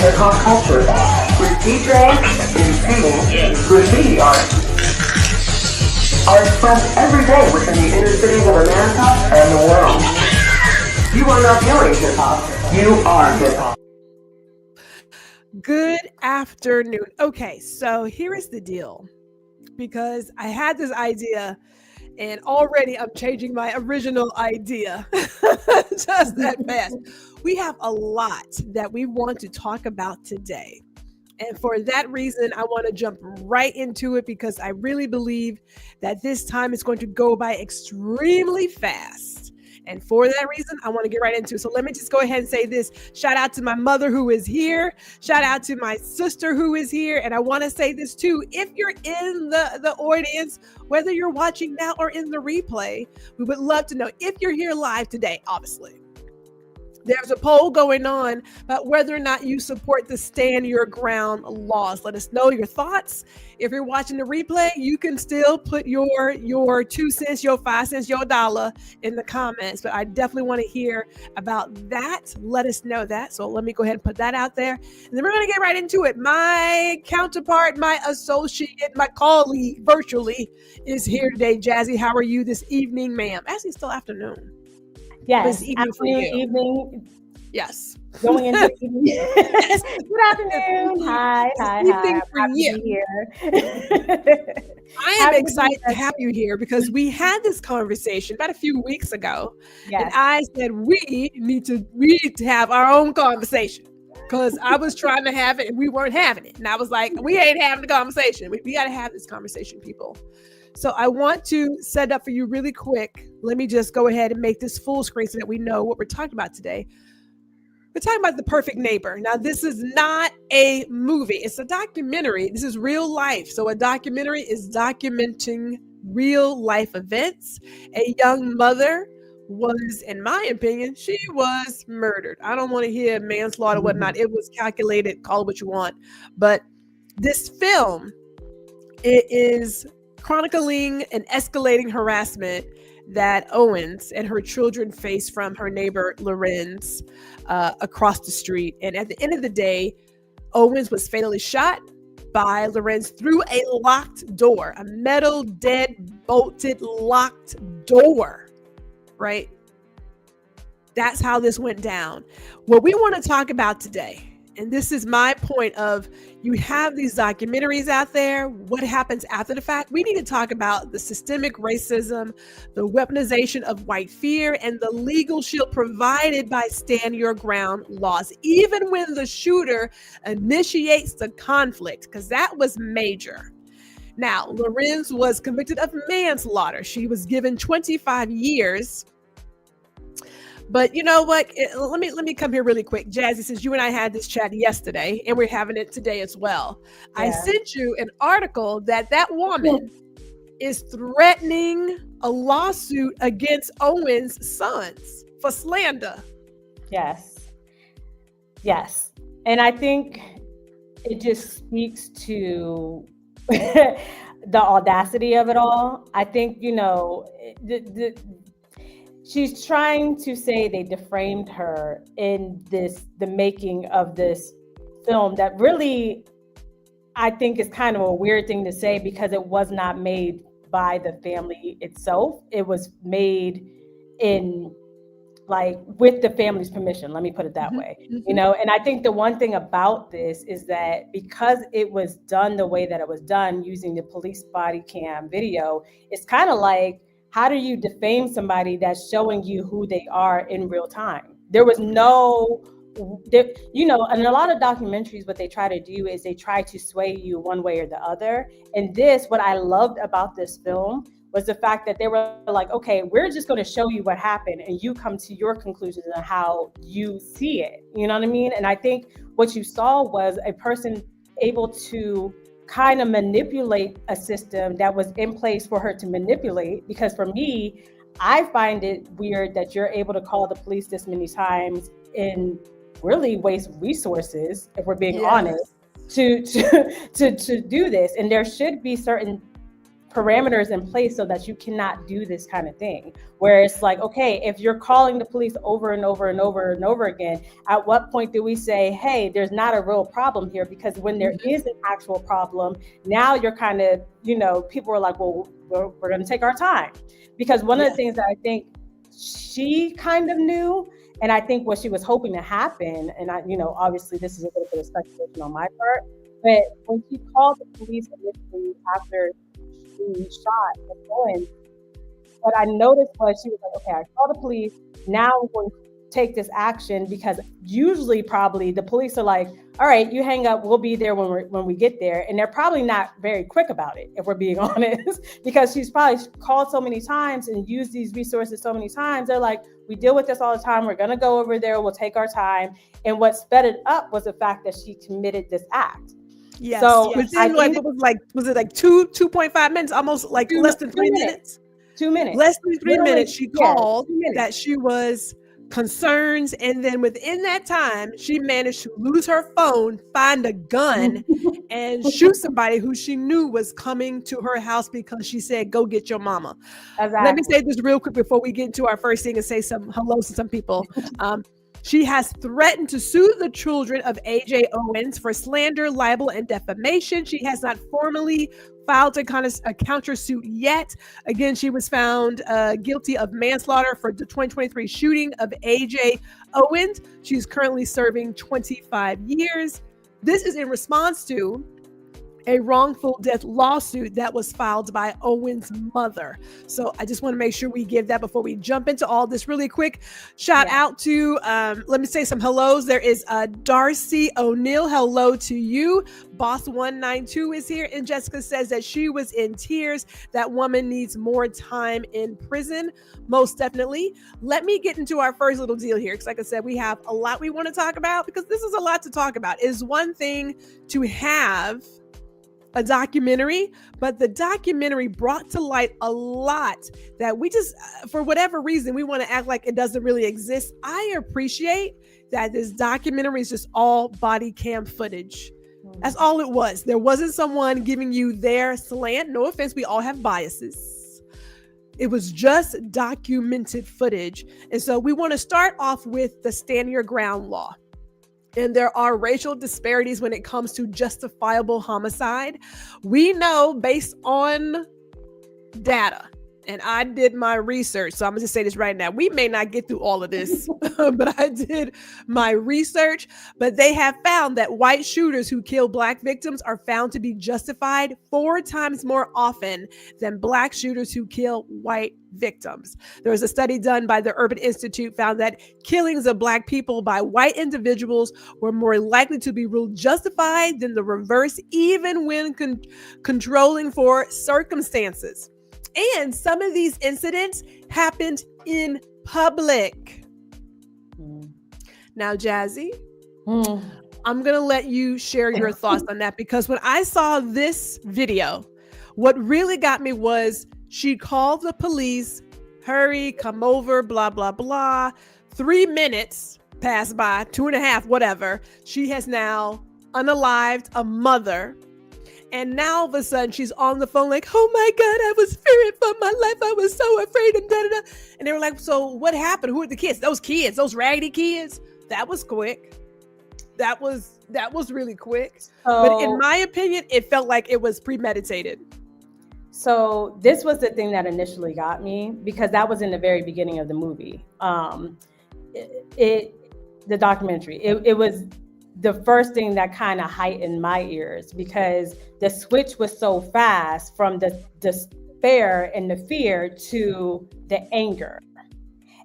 hip-hop culture, with DJs and painting, graffiti art, are expressed every day within the inner cities of America and the world. You are not viewing hip-hop, you are hip-hop. Good afternoon. Okay, so here is the deal. Because I had this idea and already I'm changing my original idea just that fast. We have a lot that we want to talk about today. And for that reason, I want to jump right into it because I really believe that this time is going to go by extremely fast. And for that reason, I want to get right into it. So let me just go ahead and say this. Shout out to my mother who is here. Shout out to my sister who is here. And I want to say this too. If you're in the audience, whether you're watching now or in the replay, we would love to know if you're here live today, obviously. There's a poll going on about whether or not you support the stand your ground laws. Let us know your thoughts. If you're watching the replay, you can still put your 2 cents, your 5 cents, your dollar in the comments. But I definitely want to hear about that. Let us know that. So let me go ahead and put that out there. And then we're going to get right into it. My counterpart, my associate, my colleague virtually is here today. Jazzy, how are you this evening, ma'am? Actually, it's still afternoon. Yes, evening. Yes. Going into evening. Yes. Good afternoon. Hi. Evening for you. Here. I am excited to have you here because we had this conversation about a few weeks ago. Yes. And I said we need to have our own conversation because I was trying to have it and we weren't having it. And I was like, we ain't having the conversation. We got to have this conversation, people. So I want to set up for you really quick. Let me just go ahead and make this full screen so that we know what we're talking about today. We're talking about The Perfect Neighbor. Now, this is not a movie. It's a documentary. This is real life. So a documentary is documenting real life events. A young mother was, in my opinion, she was murdered. I don't want to hear manslaughter, whatnot. It was calculated, call it what you want. But this film, it is chronicling an escalating harassment that Owens and her children face from her neighbor Lorenz across the street. And at the end of the day, Owens was fatally shot by Lorenz through a locked door, a metal, dead-bolted, locked door, right? That's how this went down. What we want to talk about today, and this is my point of, you have these documentaries out there. What happens after the fact? We need to talk about the systemic racism, the weaponization of white fear, and the legal shield provided by stand your ground laws, even when the shooter initiates the conflict, because that was major. Now, Lorenz was convicted of manslaughter. She was given 25 years. But you know what? Let me come here really quick. Jazzy, since you and I had this chat yesterday and we're having it today as well. Yeah. I sent you an article that woman is threatening a lawsuit against Owens' sons for slander. Yes. And I think it just speaks to the audacity of it all. I think, she's trying to say they defamed her in the making of this film that really, I think, is kind of a weird thing to say because it was not made by the family itself. It was made with the family's permission. Let me put it that way, And I think the one thing about this is that because it was done the way that it was done using the police body cam video, it's kind of like, how do you defame somebody that's showing you who they are in real time? There was no, in a lot of documentaries, what they try to do is they try to sway you one way or the other. And what I loved about this film was the fact that they were like, okay, we're just going to show you what happened and you come to your conclusions on how you see it. You know what I mean? And I think what you saw was a person able to kind of manipulate a system that was in place for her to manipulate. Because for me, I find it weird that you're able to call the police this many times and really waste resources, if we're being honest, to do this. And there should be certain parameters in place so that you cannot do this kind of thing, where it's like, okay, if you're calling the police over and over and over and over again, at what point do we say, hey, there's not a real problem here? Because when there is an actual problem, now you're kind of, people are like, well, we're going to take our time. Because one of the things that I think she kind of knew, and I think what she was hoping to happen, and obviously this is a little bit of speculation on my part, but when she called the police initially after she shot Owens, what I noticed was she was like, okay, I called the police, now I'm going to take this action, because usually probably the police are like, all right, you hang up, we'll be there when we get there. And they're probably not very quick about it, if we're being honest, because she's probably called so many times and used these resources so many times. They're like, we deal with this all the time. We're going to go over there. We'll take our time. And what sped it up was the fact that she committed this act. Yes. So within was it like 2.5 minutes, almost like less than 3 minutes? 2 minutes. Less than 3 minutes, she called 2 minutes. that she was concerned. And then within that time, she managed to lose her phone, find a gun, and shoot somebody who she knew was coming to her house because she said, go get your mama. Exactly. Let me say this real quick before we get into our first thing and say some hellos to some people. She has threatened to sue the children of A.J. Owens for slander, libel, and defamation. She has not formally filed a countersuit yet. Again, she was found guilty of manslaughter for the 2023 shooting of A.J. Owens. She's currently serving 25 years. This is in response to a wrongful death lawsuit that was filed by Owen's mother. So I just want to make sure we give that before we jump into all this really quick. Shout out to, let me say some hellos. There is Darcy O'Neill. Hello to you. Boss 192 is here. And Jessica says that she was in tears. That woman needs more time in prison. Most definitely. Let me get into our first little deal here. Because like I said, we have a lot we want to talk about, because this is a lot to talk about. It is one thing to have a documentary, but the documentary brought to light a lot that we just, for whatever reason, we want to act like it doesn't really exist. I appreciate that this documentary is just all body cam footage. That's all it was. There wasn't someone giving you their slant. No offense, we all have biases. It was just documented footage. And so we want to start off with the stand your ground law. And there are racial disparities when it comes to justifiable homicide. We know based on data, and I did my research, so I'm going to say this right now. We may not get through all of this, but I did my research. But they have found that white shooters who kill Black victims are found to be justified 4 times more often than Black shooters who kill white victims. There was a study done by the Urban Institute found that killings of Black people by white individuals were more likely to be ruled justified than the reverse, even when controlling for circumstances. And some of these incidents happened in public. Now, Jazzy, I'm going to let you share your thoughts on that, because when I saw this video, what really got me was she called the police, hurry, come over, blah, blah, blah. 3 minutes passed by, 2.5, whatever. She has now unalived a mother. And now all of a sudden she's on the phone like, oh my God, I was fearing for my life. I was so afraid and da-da-da. And they were like, so what happened? Who are the kids? Those raggedy kids? That was quick. That was really quick. But in my opinion, it felt like it was premeditated. So this was the thing that initially got me, because that was in the very beginning of the movie. The documentary, it was the first thing that kind of heightened my ears, because the switch was so fast from the despair and the fear to the anger.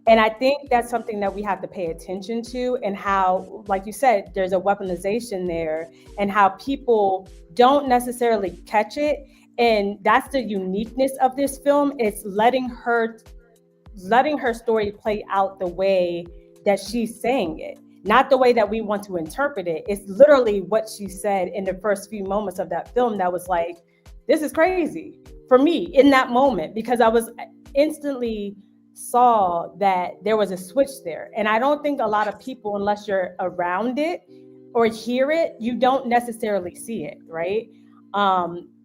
And I think that's something that we have to pay attention to, and how, like you said, there's a weaponization there, and how people don't necessarily catch it. And that's the uniqueness of this film. It's letting her story play out the way that she's saying it. Not the way that we want to interpret it. It's literally what she said in the first few moments of that film that was like, this is crazy for me in that moment, because I was instantly saw that there was a switch there. And I don't think a lot of people, unless you're around it or hear it, you don't necessarily see it, right?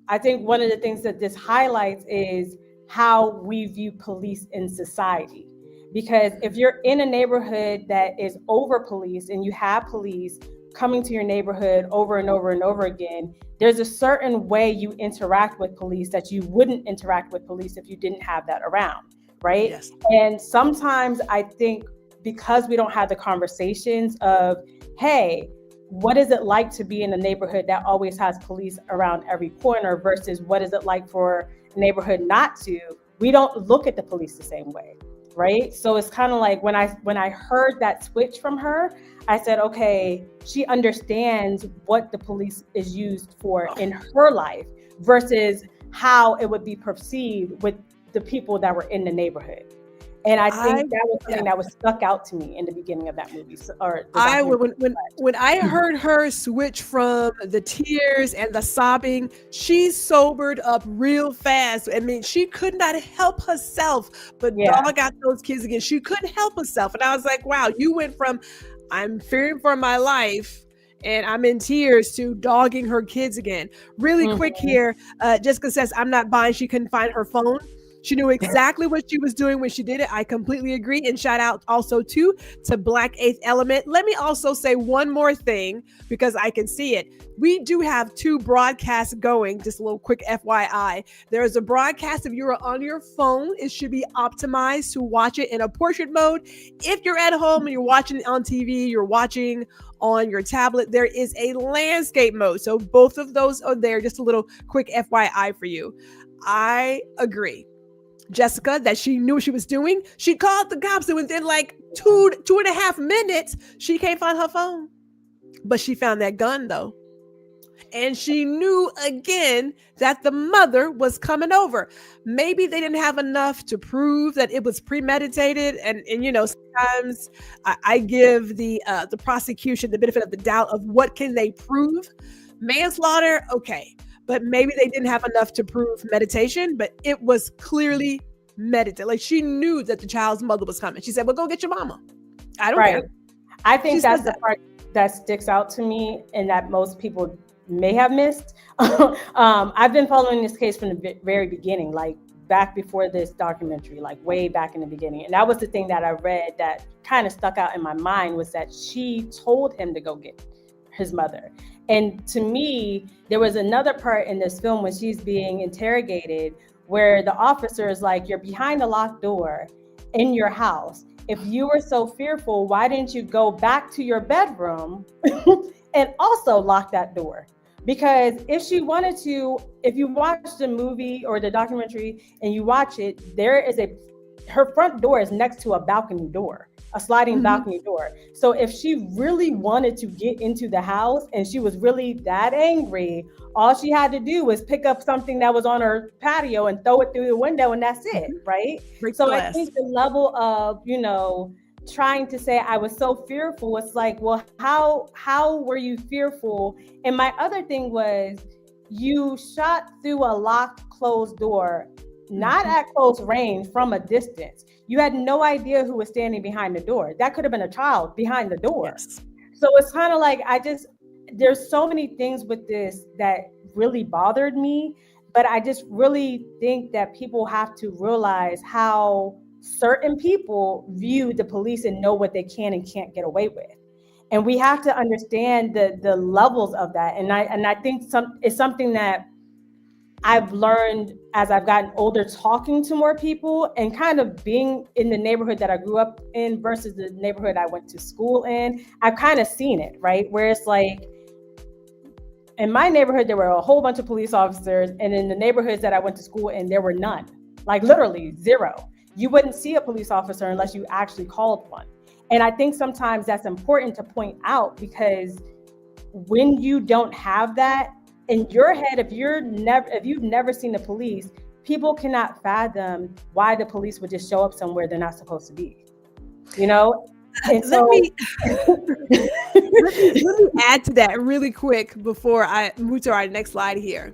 I think one of the things that this highlights is how we view police in society. Because if you're in a neighborhood that is over policed and you have police coming to your neighborhood over and over and over again, there's a certain way you interact with police that you wouldn't interact with police if you didn't have that around, right? Yes. And sometimes I think because we don't have the conversations of, hey, what is it like to be in a neighborhood that always has police around every corner versus what is it like for a neighborhood not to? We don't look at the police the same way, right? So it's kind of like when I heard that switch from her, I said, okay, she understands what the police is used for in her life versus how it would be perceived with the people that were in the neighborhood. And I think that was something that was stuck out to me in the beginning of that movie. When I heard her switch from the tears and the sobbing, she sobered up real fast. I mean, she could not help herself but dog out those kids again. She couldn't help herself. And I was like, wow, you went from I'm fearing for my life and I'm in tears to dogging her kids again. Really quick here, Jessica says, I'm not buying she couldn't find her phone. She knew exactly what she was doing when she did it. I completely agree. And shout out also to Black Eighth Element. Let me also say one more thing because I can see it. We do have 2 broadcasts going. Just a little quick FYI. There is a broadcast if you are on your phone. It should be optimized to watch it in a portrait mode. If you're at home and you're watching it on TV, you're watching on your tablet, there is a landscape mode. So both of those are there. Just a little quick FYI for you. I agree. Jessica, that she knew what she was doing. She called the cops and within like 2.5 minutes, she can't find her phone. But she found that gun though. And she knew again that the mother was coming over. Maybe they didn't have enough to prove that it was premeditated. And you know, sometimes I give the prosecution the benefit of the doubt of what can they prove. Manslaughter, okay. But maybe they didn't have enough to prove meditation, but it was clearly meditated. Like she knew that the child's mother was coming. She said, well, go get your mama. I don't care. I think that's the part that sticks out to me and that most people may have missed. I've been following this case from the very beginning, like back before this documentary, like way back in the beginning. And that was the thing that I read that kind of stuck out in my mind was that she told him to go get his mother. And to me, there was another part in this film when she's being interrogated where the officer is like, you're behind a locked door in your house. If you were so fearful, why didn't you go back to your bedroom and also lock that door? Because if she wanted to, if you watch the movie or the documentary and you watch it, her front door is next to a balcony door. A sliding balcony door. So if she really wanted to get into the house and she was really that angry, all she had to do was pick up something that was on her patio and throw it through the window and that's it, right? So I think the level of, you know, trying to say I was so fearful, it's like, well, how were you fearful? And my other thing was you shot through a locked, closed door, not at close range, from a distance. You had no idea who was standing behind the door. That could have been a child behind the door. Yes. So it's kind of like, there's so many things with this that really bothered me, but I just really think that people have to realize how certain people view the police and know what they can and can't get away with. And we have to understand the levels of that. And I think it's something that I've learned as I've gotten older, talking to more people and kind of being in the neighborhood that I grew up in versus the neighborhood I went to school in. I've kind of seen it, right? Where it's like, in my neighborhood, there were a whole bunch of police officers. And in the neighborhoods that I went to school in, there were none, like literally zero. You wouldn't see a police officer unless you actually called one. And I think sometimes that's important to point out because when you don't have that, in your head, if you've never seen the police, people cannot fathom why the police would just show up somewhere they're not supposed to be, you know? And let me add to that really quick before I move to our next slide here.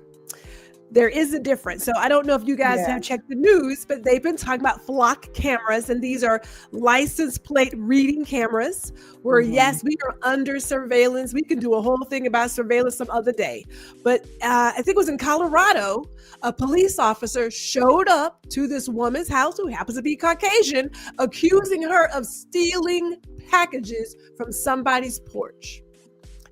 there is a difference. So I don't know if you guys have checked the news, but they've been talking about flock cameras, and these are license plate reading cameras where, yes, we are under surveillance. We can do a whole thing about surveillance some other day. But I think it was in Colorado, a police officer showed up to this woman's house who happens to be Caucasian, accusing her of stealing packages from somebody's porch.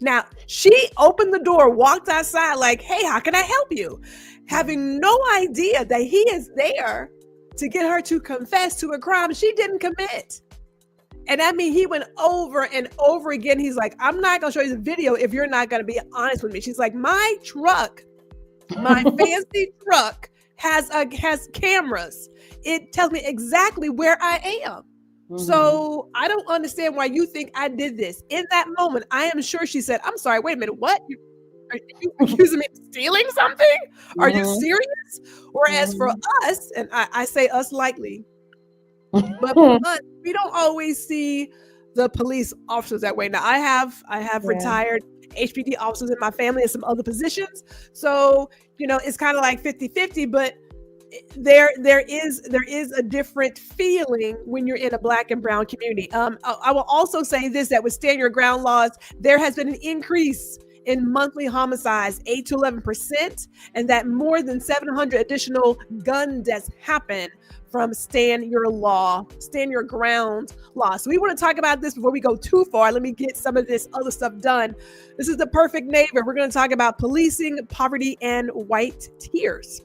Now, she opened the door, walked outside like, hey, how can I help you? Having no idea that he is there to get her to confess to a crime she didn't commit. And I mean, he went over and over again. He's like, I'm not going to show you the video if you're not going to be honest with me. She's like, my truck, my fancy truck has cameras. It tells me exactly where I am. So I don't understand why you think I did this. In that moment, I am sure she said, I'm sorry, wait a minute, what? Are you accusing me of stealing something? Are you serious? Whereas for us, and I say us lightly, but for us, we don't always see the police officers that way. Now, I have retired HPD officers in my family and some other positions. So, it's kind of like 50-50, but there is a different feeling when you're in a Black and brown community. I will also say this, that with stand your ground laws, there has been an increase in monthly homicides, 8 to 11%, and that more than 700 additional gun deaths happen from stand your ground law. So we want to talk about this before we go too far. Let me get some of this other stuff done. This is The Perfect Neighbor. We're going to talk about policing, poverty, and white tears.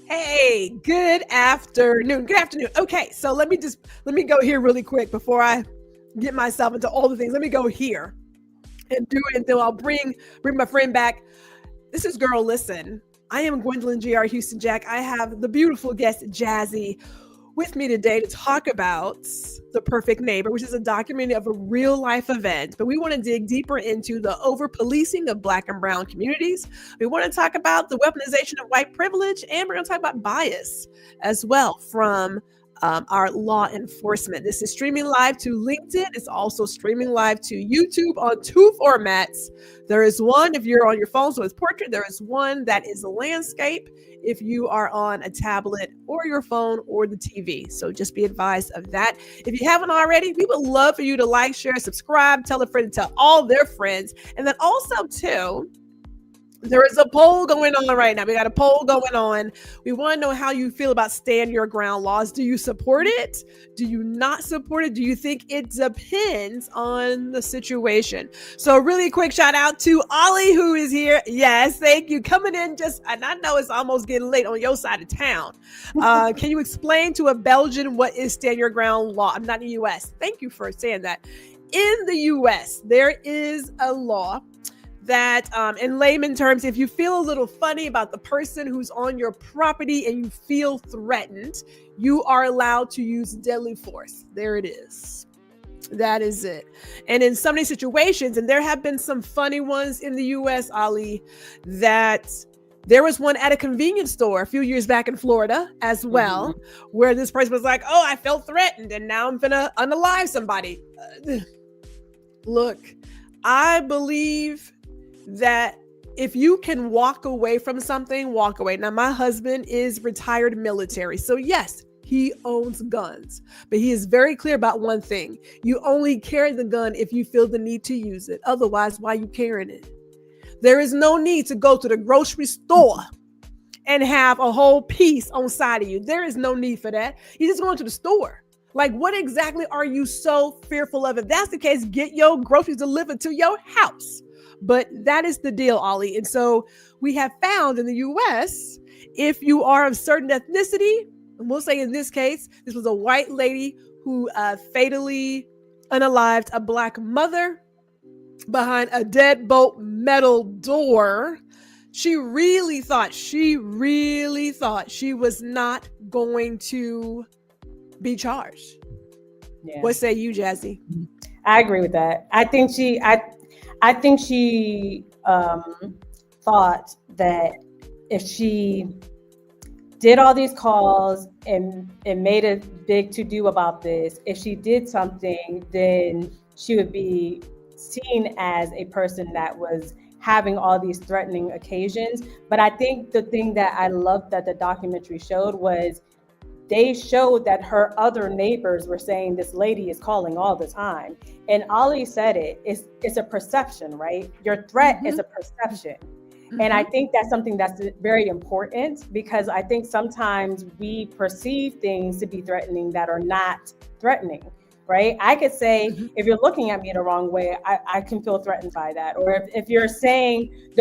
Hey, good afternoon. Okay, so let me go here really quick before I get myself into all the things. Let me go here and do it, and then I'll bring my friend back. This is Girl Listen. I am Gwendolyn G.R. Houston Jack. I have the beautiful guest Jazzy with me today to talk about The Perfect Neighbor, which is a documentary of a real life event. But we want to dig deeper into the over-policing of Black and brown communities. We want to talk about the weaponization of white privilege, and we're going to talk about bias as well from our law enforcement. This is streaming live to LinkedIn. It's also streaming live to YouTube on two formats. There is one if you're on your phone, so it's portrait. There is one that is a landscape if you are on a tablet or your phone or the TV. So just be advised of that. If you haven't already, we would love for you to like, share, subscribe, tell a friend, tell all their friends. And then also too, there is a poll going on right now. We got a poll going on. We want to know how you feel about stand your ground laws. Do you support it? Do you not support it? Do you think it depends on the situation? So really quick shout out to Ollie, who is here. Yes, thank you. Coming in and I know it's almost getting late on your side of town. Can you explain to a Belgian what is stand your ground law? I'm not in the U.S. Thank you for saying that. In the U.S., there is a law that in layman terms, if you feel a little funny about the person who's on your property and you feel threatened, you are allowed to use deadly force. There it is. That is it. And in some of these situations, and there have been some funny ones in the US, Ali, that there was one at a convenience store a few years back in Florida as well, where this person was like, oh, I felt threatened and now I'm gonna unalive somebody. Look, I believe that if you can walk away from something, walk away. Now, my husband is retired military. So yes, he owns guns, but he is very clear about one thing. You only carry the gun if you feel the need to use it. Otherwise, why are you carrying it? There is no need to go to the grocery store and have a whole piece on side of you. There is no need for that. You're just going to the store. Like, what exactly are you so fearful of? If that's the case, get your groceries delivered to your house. But that is the deal, Ollie. And so we have found in the U.S., if you are of certain ethnicity, and we'll say in this case, this was a white lady who fatally unalived a Black mother behind a deadbolt metal door. She really thought she was not going to be charged. Yeah. What say you, Jazzy? I agree with that. I think she thought that if she did all these calls and made a big to-do about this, if she did something, then she would be seen as a person that was having all these threatening occasions. But I think the thing that I loved that the documentary showed was they showed that her other neighbors were saying this lady is calling all the time. And Ollie said it's a perception, right? Your threat is a perception. And I think that's something that's very important, because I think sometimes we perceive things to be threatening that are not threatening, right? I could say, if you're looking at me the wrong way, I can feel threatened by that. Or if you're saying,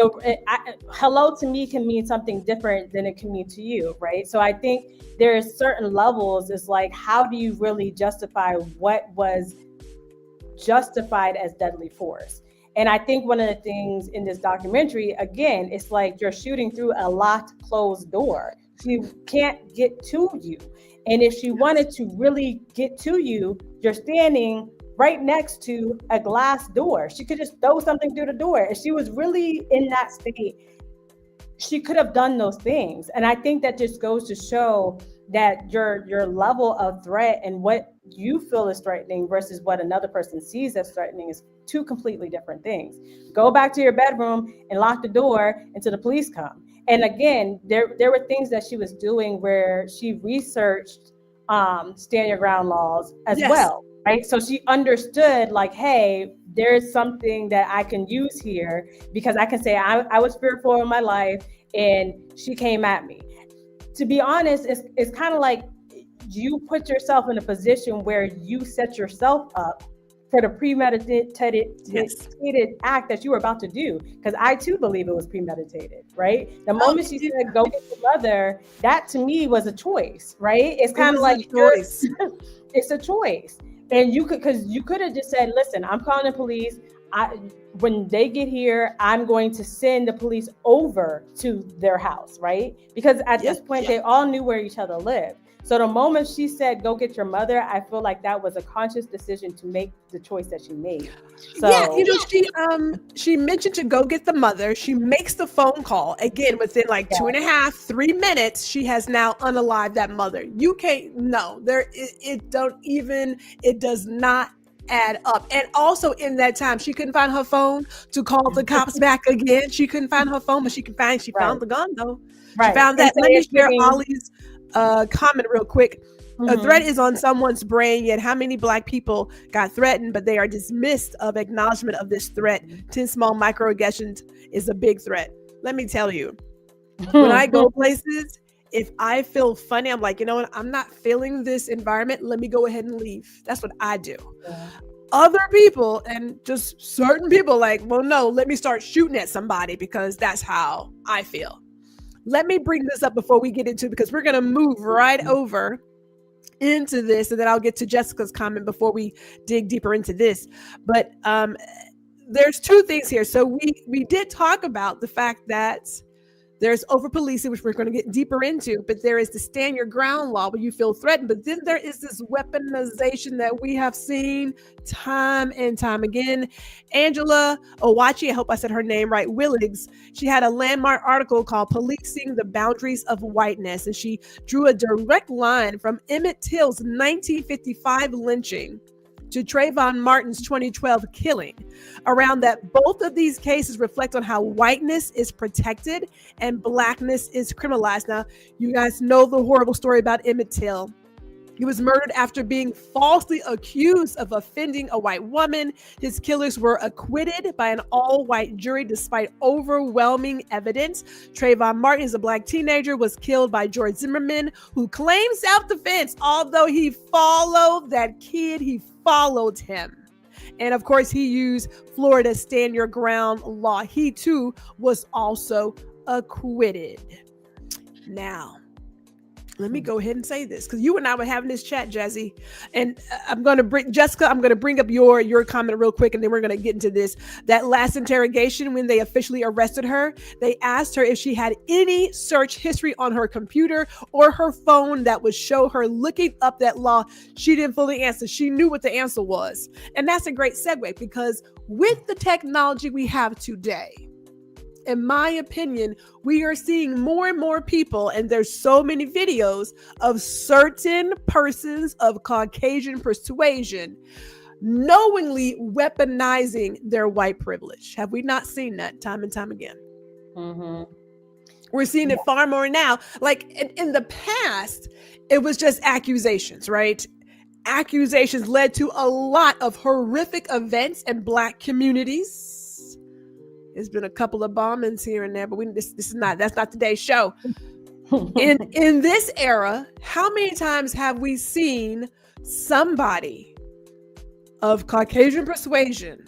hello to me can mean something different than it can mean to you, right? So I think there's certain levels. It's like, how do you really justify what was justified as deadly force? And I think one of the things in this documentary, again, it's like you're shooting through a locked, closed door. She can't get to you. And if she wanted to really get to you, you're standing right next to a glass door. She could just throw something through the door. If she was really in that state, she could have done those things. And I think that just goes to show that your level of threat and what you feel is threatening versus what another person sees as threatening is two completely different things. Go back to your bedroom and lock the door until the police come. And again, there were things that she was doing where she researched stand your ground laws as well, right? So she understood, like, hey, there's something that I can use here, because I can say I was fearful of my life and she came at me. To be honest, it's kind of like you put yourself in a position where you set yourself up for the premeditated act that you were about to do. Because I too believe it was premeditated, right? The moment she said, go get your mother, that to me was a choice, right? It's kind of like it's a choice. And you could have just said, listen, I'm calling the police. When they get here, I'm going to send the police over to their house, right? Because at this point, they all knew where each other lived. So the moment she said, go get your mother, I feel like that was a conscious decision to make the choice that she made. So she mentioned to go get the mother. She makes the phone call. Again, within like 2.5, 3 minutes, she has now unalived that mother. You can't, it does not add up. And also in that time, she couldn't find her phone to call the cops back again. She couldn't find her phone, but she found the gun though. Right. She found that. Let me share Ollie's comment real quick. A threat is on someone's brain, yet how many Black people got threatened, but they are dismissed of acknowledgement of this threat? 10 small microaggressions is a big threat. Let me tell you, when I go places, if I feel funny, I'm like, you know what? I'm not feeling this environment. Let me go ahead and leave. That's what I do. Yeah. Other people, and just certain people, like, well, no, let me start shooting at somebody because that's how I feel. Let me bring this up before we get into, because we're going to move right over into this, and then I'll get to Jessica's comment before we dig deeper into this. But there's two things here. So we did talk about the fact that there's over policing, which we're going to get deeper into, but there is the stand your ground law where you feel threatened. But then there is this weaponization that we have seen time and time again. Angela Owachi, I hope I said her name right, Willigs, she had a landmark article called Policing the Boundaries of Whiteness. And she drew a direct line from Emmett Till's 1955 lynching to Trayvon Martin's 2012 killing, around that both of these cases reflect on how whiteness is protected and Blackness is criminalized. Now, you guys know the horrible story about Emmett Till. He was murdered after being falsely accused of offending a white woman. His killers were acquitted by an all-white jury despite overwhelming evidence. Trayvon Martin, as a Black teenager, was killed by George Zimmerman, who claimed self-defense. Although he followed that kid, he followed him. And of course, he used Florida's stand your ground law. He too was also acquitted. Now, Let me go ahead and say this, because you and I were having this chat, Jazzy, and I'm going to bring Jessica. I'm going to bring up your comment real quick, and then we're going to get into this. That last interrogation, when they officially arrested her, they asked her if she had any search history on her computer or her phone that would show her looking up that law. She didn't fully answer. She knew what the answer was, and that's a great segue, because with the technology we have today, in my opinion, we are seeing more and more people, and there's so many videos of certain persons of Caucasian persuasion knowingly weaponizing their white privilege. Have we not seen that time and time again? Mm-hmm. We're seeing it far more now. Like in the past, it was just accusations, right? Accusations led to a lot of horrific events in Black communities. There's been a couple of bombings here and there, but that's not today's show. In this era, how many times have we seen somebody of Caucasian persuasion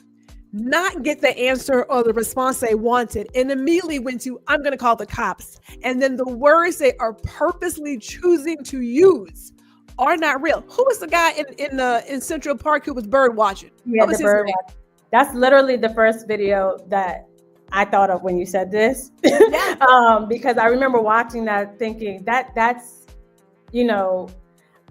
not get the answer or the response they wanted and immediately went to, I'm going to call the cops. And then the words they are purposely choosing to use are not real. Who was the guy in Central Park who was bird watching? Yeah, the bird watching. That's literally the first video that I thought of when you said this. Because I remember watching that thinking that's,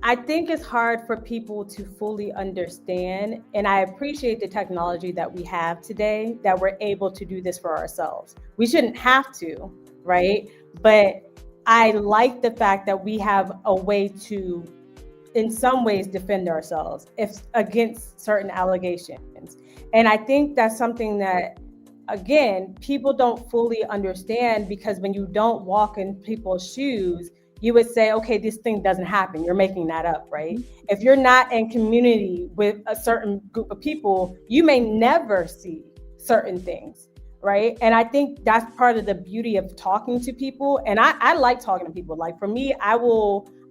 I think it's hard for people to fully understand. And I appreciate the technology that we have today, that we're able to do this for ourselves. We shouldn't have to, right? But I like the fact that we have a way to, in some ways, defend ourselves against certain allegations. And I think that's something that, again, people don't fully understand, because when you don't walk in people's shoes, you would say, okay, this thing doesn't happen. You're making that up, right? If you're not in community with a certain group of people, you may never see certain things, right? And I think that's part of the beauty of talking to people. And I like talking to people. Like for me,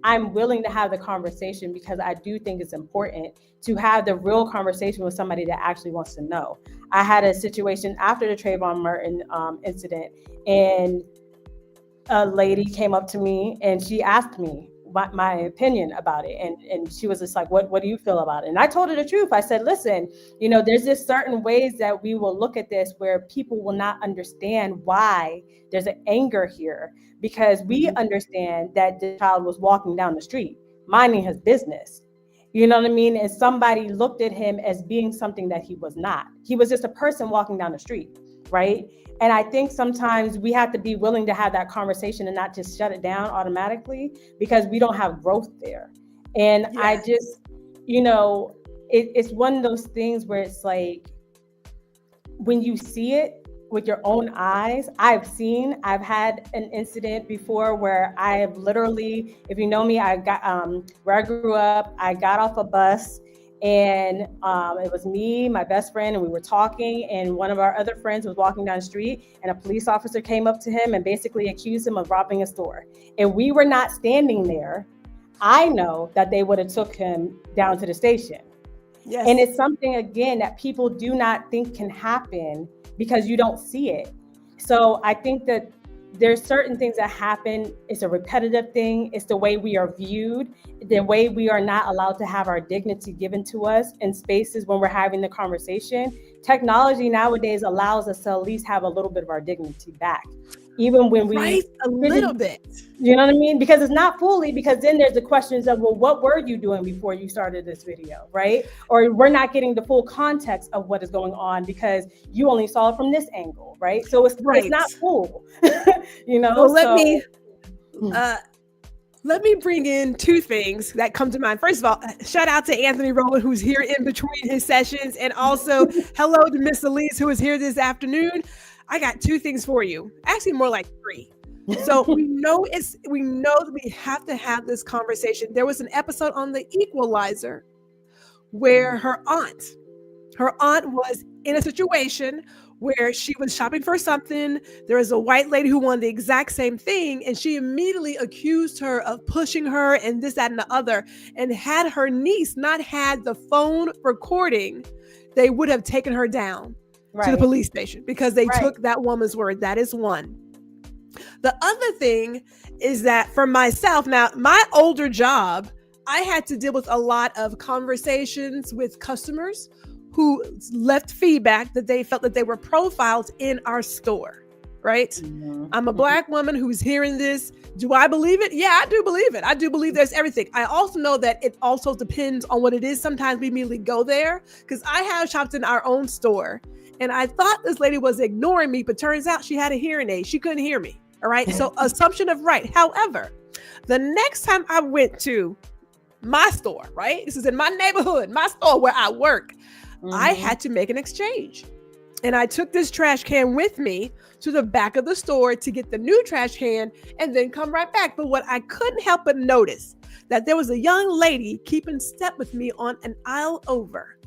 I'm willing to have the conversation, because I do think it's important to have the real conversation with somebody that actually wants to know. I had a situation after the Trayvon Martin incident, and a lady came up to me and she asked me my opinion about it. And she was just like, what do you feel about it? And I told her the truth. I said, listen, there's just certain ways that we will look at this where people will not understand why there's an anger here, because we understand that the child was walking down the street, minding his business. You know what I mean? And somebody looked at him as being something that he was not. He was just a person walking down the street, right? And I think sometimes we have to be willing to have that conversation and not just shut it down automatically, because we don't have growth there. And yes. I just, it's one of those things where it's like, when you see it with your own eyes, I've had an incident before where I have literally, if you know me, I got, where I grew up, I got off a bus. And it was me, my best friend, and we were talking, and one of our other friends was walking down the street, and a police officer came up to him and basically accused him of robbing a store. And we were not standing there. I know that they would have took him down to the station. Yes. And it's something, again, that people do not think can happen because you don't see it. So I think that there's certain things that happen. It's a repetitive thing. It's the way we are viewed, the way we are not allowed to have our dignity given to us in spaces when we're having the conversation. Technology nowadays allows us to at least have a little bit of our dignity back, even when we a little bit. You know what I mean? Because it's not fully, because then there's the questions of, well, what were you doing before you started this video, right? Or we're not getting the full context of what is going on because you only saw it from this angle, right? So it's not full, Well, let me bring in two things that come to mind. First of all, shout out to Anthony Rowland, who's here in between his sessions, and also hello to Miss Elise, who is here this afternoon. I got two things for you. Actually, more like three. So we know that we have to have this conversation. There was an episode on The Equalizer where her aunt was in a situation where she was shopping for something. There was a white lady who wanted the exact same thing, and she immediately accused her of pushing her and this, that, and the other. And had her niece not had the phone recording, they would have taken her down to the police station because they took that woman's word. That is one. The other thing is that for myself, now my older job, I had to deal with a lot of conversations with customers who left feedback that they felt that they were profiled in our store, right? Mm-hmm. I'm a Black woman who's hearing this. Do I believe it? Yeah, I do believe it. I do believe there's everything. I also know that it also depends on what it is. Sometimes we immediately go there because I have shopped in our own store and I thought this lady was ignoring me, but turns out she had a hearing aid. She couldn't hear me. All right. So assumption of right. However, the next time I went to my store, right? This is in my neighborhood, my store where I work. Mm-hmm. I had to make an exchange. And I took this trash can with me to the back of the store to get the new trash can and then come right back. But what I couldn't help but notice that there was a young lady keeping step with me on an aisle over.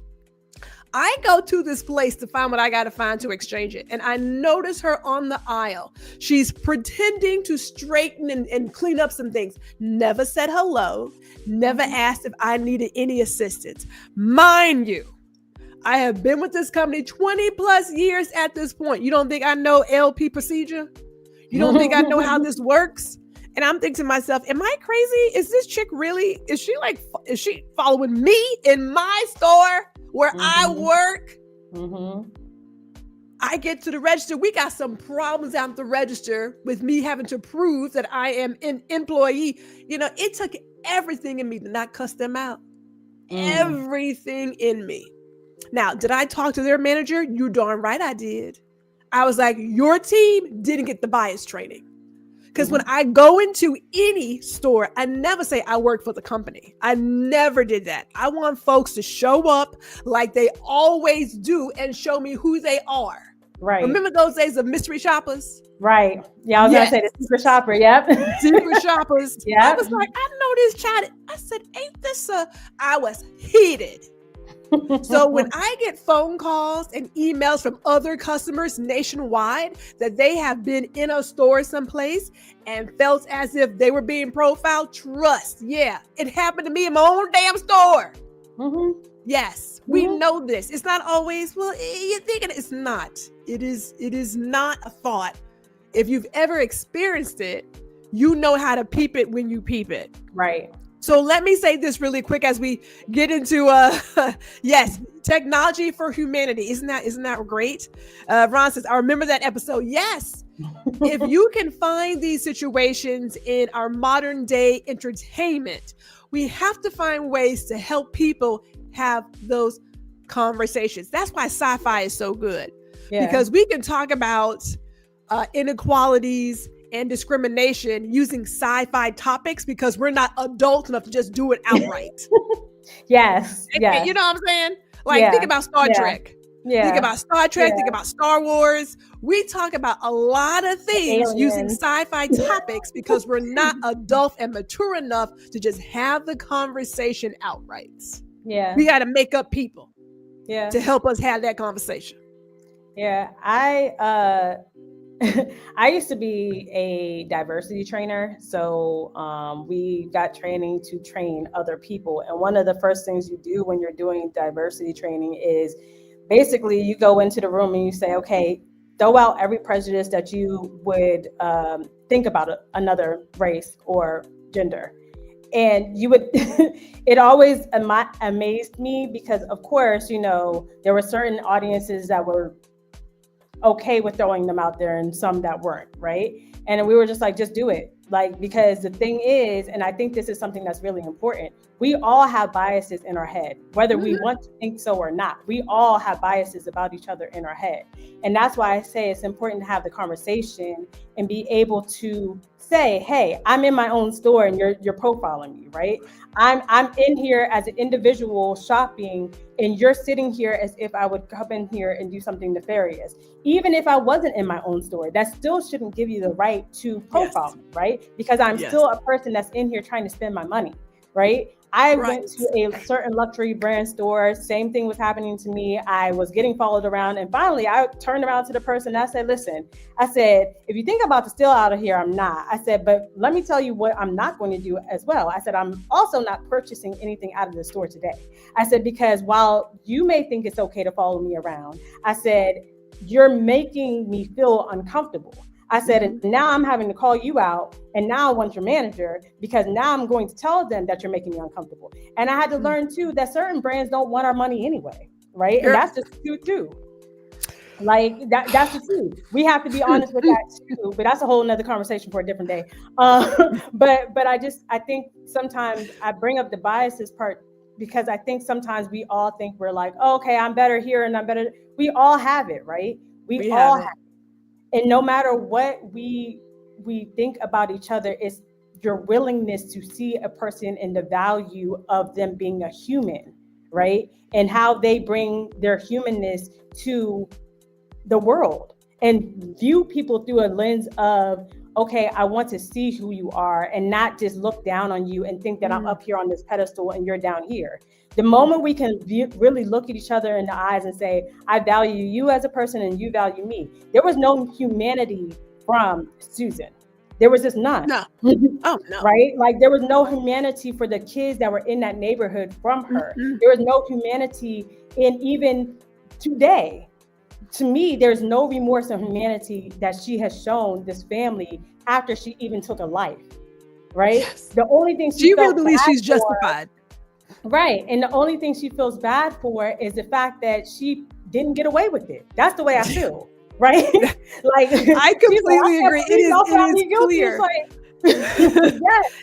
I go to this place to find what I got to find to exchange it. And I notice her on the aisle. She's pretending to straighten and clean up some things. Never said hello. Never asked if I needed any assistance. Mind you, I have been with this company 20 plus years at this point. You don't think I know LP procedure? You don't think I know how this works? And I'm thinking to myself, am I crazy? Is this chick really, is she following me in my store where I work? Mm-hmm. I get to the register. We got some problems at the register with me having to prove that I am an employee. You know, it took everything in me to not cuss them out. Everything in me. Now, did I talk to their manager? You darn right I did. I was like, your team didn't get the bias training. Because when I go into any store, I never say I work for the company. I never did that. I want folks to show up like they always do and show me who they are. Right. Remember those days of mystery shoppers? Right. Yeah, I was going to say the secret shopper. Yep. Secret shoppers. Yeah. I was like, I know this child. I said, ain't this I was heated. So when I get phone calls and emails from other customers nationwide that they have been in a store someplace and felt as if they were being profiled, trust. Yeah, it happened to me in my own damn store. Mm-hmm. Yes, we know this. It's not always, well, you're thinking it's not. It is not a thought. If you've ever experienced it, you know how to peep it when you peep it. Right. So let me say this really quick as we get into yes, technology for humanity. Isn't that great? Ron says, I remember that episode. Yes. If you can find these situations in our modern day entertainment, we have to find ways to help people have those conversations. That's why sci-fi is so good. Yeah. Because we can talk about inequalities and discrimination using sci-fi topics because we're not adult enough to just do it outright. Yes. And, you know what I'm saying? Like, think about Star Trek. Yeah. Think about Star Trek. Think about Star Wars. We talk about a lot of things using sci-fi topics because we're not adult and mature enough to just have the conversation outright. Yeah. We got to make up people to help us have that conversation. Yeah. I used to be a diversity trainer. So we got training to train other people. And one of the first things you do when you're doing diversity training is basically you go into the room and you say, okay, throw out every prejudice that you would think about another race or gender. And you would, it always amazed me because, of course, you know, there were certain audiences that were okay with throwing them out there and some that weren't, right? And we were just like, just do it. Like, because the thing is, and I think this is something that's really important, we all have biases in our head, whether we want to think so or not. We all have biases about each other in our head. And that's why I say it's important to have the conversation and be able to say, hey, I'm in my own store and you're profiling me, right? I'm in here as an individual shopping and you're sitting here as if I would come in here and do something nefarious. Even if I wasn't in my own store, that still shouldn't give you the right to profile me, right? Because I'm still a person that's in here trying to spend my money, right? I went to a certain luxury brand store. Same thing was happening to me. I was getting followed around. And finally, I turned around to the person. And I said, listen, I said, if you think I'm about to steal out of here, I'm not. I said, but let me tell you what I'm not going to do as well. I said, I'm also not purchasing anything out of the store today. I said, because while you may think it's okay to follow me around, I said, you're making me feel uncomfortable. I said, and now I'm having to call you out, and now I want your manager, because now I'm going to tell them that you're making me uncomfortable. And I had to learn too that certain brands don't want our money anyway, right? And that's just true too. Like that's the truth. We have to be honest with that too, but that's a whole nother conversation for a different day. But I think sometimes I bring up the biases part because I think sometimes we all think we're like, oh, okay, I'm better here and I'm better. We all have it, right? We all have it. And no matter what we think about each other, it's your willingness to see a person in the value of them being a human, right? And how they bring their humanness to the world and view people through a lens of, okay, I want to see who you are and not just look down on you and think that I'm up here on this pedestal and you're down here. The moment we can really look at each other in the eyes and say, I value you as a person and you value me. There was no humanity from Susan. There was just none. No. Oh, no. Right? Like there was no humanity for the kids that were in that neighborhood from her. There was no humanity in even today. To me, there's no remorse or humanity that she has shown this family after she even took a life, right? Yes. The only thing she really believes she's justified. Right. And the only thing she feels bad for is the fact that she didn't get away with it. That's the way I feel, right? Like I completely agree. It is clear.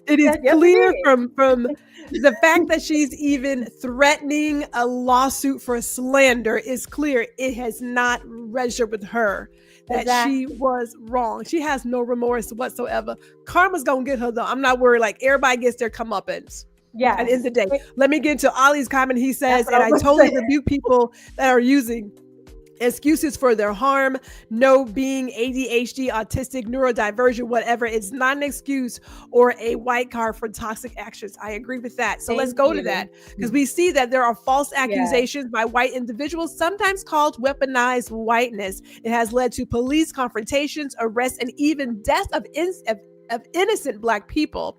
It is clear from the fact that she's even threatening a lawsuit for slander is clear. It has not registered with her that she was wrong. She has no remorse whatsoever. Karma's gonna get her though. I'm not worried. Like everybody gets their comeuppance. Yeah. At the end of the day. Let me get into Ollie's comment. He says, and I totally rebuke people that are using excuses for their harm. No, being ADHD, autistic, neurodivergent, whatever, it's not an excuse or a white card for toxic actions. I agree with that. So let's go to that, because we see that there are false accusations by white individuals, sometimes called weaponized whiteness. It has led to police confrontations, arrests, and even deaths of innocent Black people.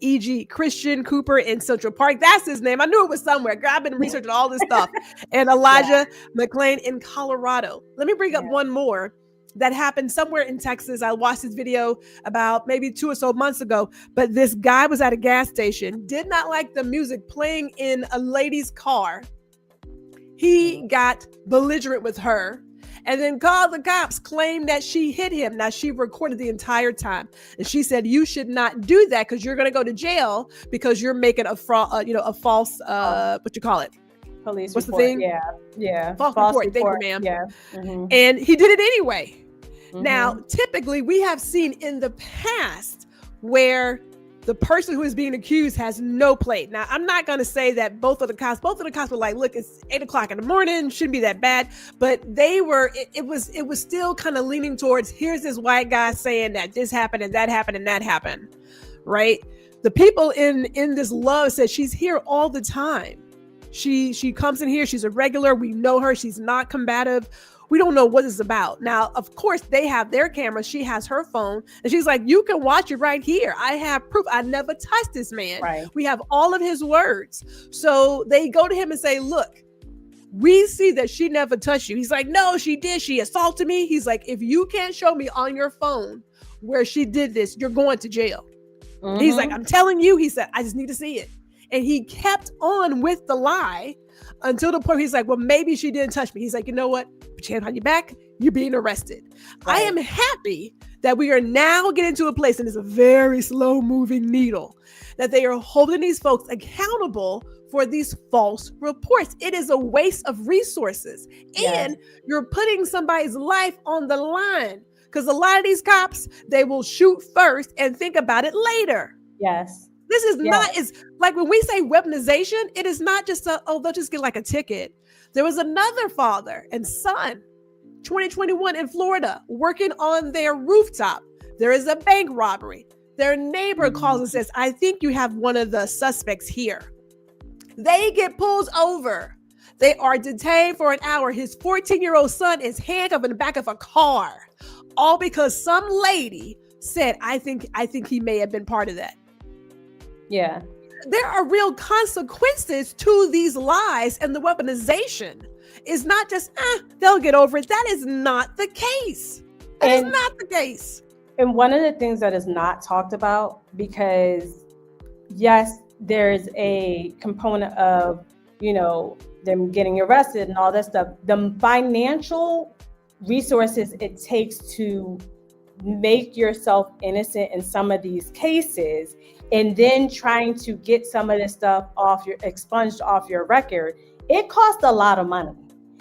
E.g. Christian Cooper in Central Park. That's his name. I knew it was somewhere. Girl, I've been researching all this stuff. And Elijah McClain in Colorado. Let me bring up one more that happened somewhere in Texas. I watched this video about maybe 2 or so months ago, but this guy was at a gas station, did not like the music playing in a lady's car. He got belligerent with her and then called the cops, claimed that she hit him. Now, she recorded the entire time. And she said, you should not do that because you're going to go to jail because you're making a fraud, a false, what you call it? Police What's report. the thing? Yeah. False report. Thank you, ma'am. Yeah. And he did it anyway. Now, typically, we have seen in the past where the person who is being accused has no plate. Now, I'm not going to say that both of the cops were like, look, it's 8:00 in the morning, shouldn't be that bad. But they were, it was still kind of leaning towards, here's this white guy saying that this happened and that happened and that happened, right? The people in this love said she's here all the time. She comes in here, she's a regular, we know her, she's not combative. We don't know what it's about. Now, of course, they have their cameras. She has her phone. And she's like, you can watch it right here. I have proof. I never touched this man. Right. We have all of his words. So they go to him and say, look, we see that she never touched you. He's like, no, she did. She assaulted me. He's like, if you can't show me on your phone where she did this, you're going to jail. He's like, I'm telling you. He said, I just need to see it. And he kept on with the lie until the point he's like, well, maybe she didn't touch me. He's like, you know what? Put your hand on your back. You're being arrested. Right. I am happy that we are now getting to a place, and it's a very slow moving needle, that they are holding these folks accountable for these false reports. It is a waste of resources. And you're putting somebody's life on the line, because a lot of these cops, they will shoot first and think about it later. Yes. This is not, it's like when we say weaponization, it is not just they'll just get like a ticket. There was another father and son, 2021 in Florida, working on their rooftop. There is a bank robbery. Their neighbor calls and says, I think you have one of the suspects here. They get pulled over. They are detained for an hour. His 14-year-old son is handcuffed in the back of a car, all because some lady said, I think he may have been part of that. Yeah. There are real consequences to these lies, and the weaponization is not just, they'll get over it. That is not the case. That is not the case. And one of the things that is not talked about, because yes, there's a component of, them getting arrested and all that stuff, the financial resources it takes to make yourself innocent in some of these cases, and then trying to get some of this stuff expunged off your record, it costs a lot of money.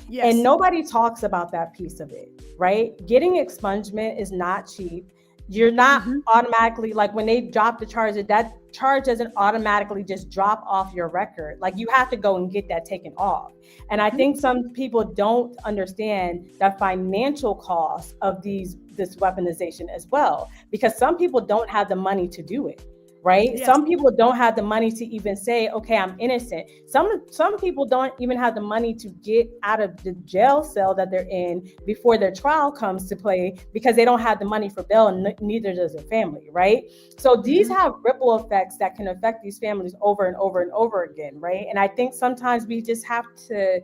Yes. And nobody talks about that piece of it, right? Getting expungement is not cheap. You're not automatically, like when they drop the charge, that charge doesn't automatically just drop off your record. Like you have to go and get that taken off. And I think some people don't understand the financial cost of this weaponization as well, because some people don't have the money to do it. Right? Yes. Some people don't have the money to even say, okay, I'm innocent. Some people don't even have the money to get out of the jail cell that they're in before their trial comes to play, because they don't have the money for bail, and neither does their family, right? So these have ripple effects that can affect these families over and over and over again, right? And I think sometimes we just have to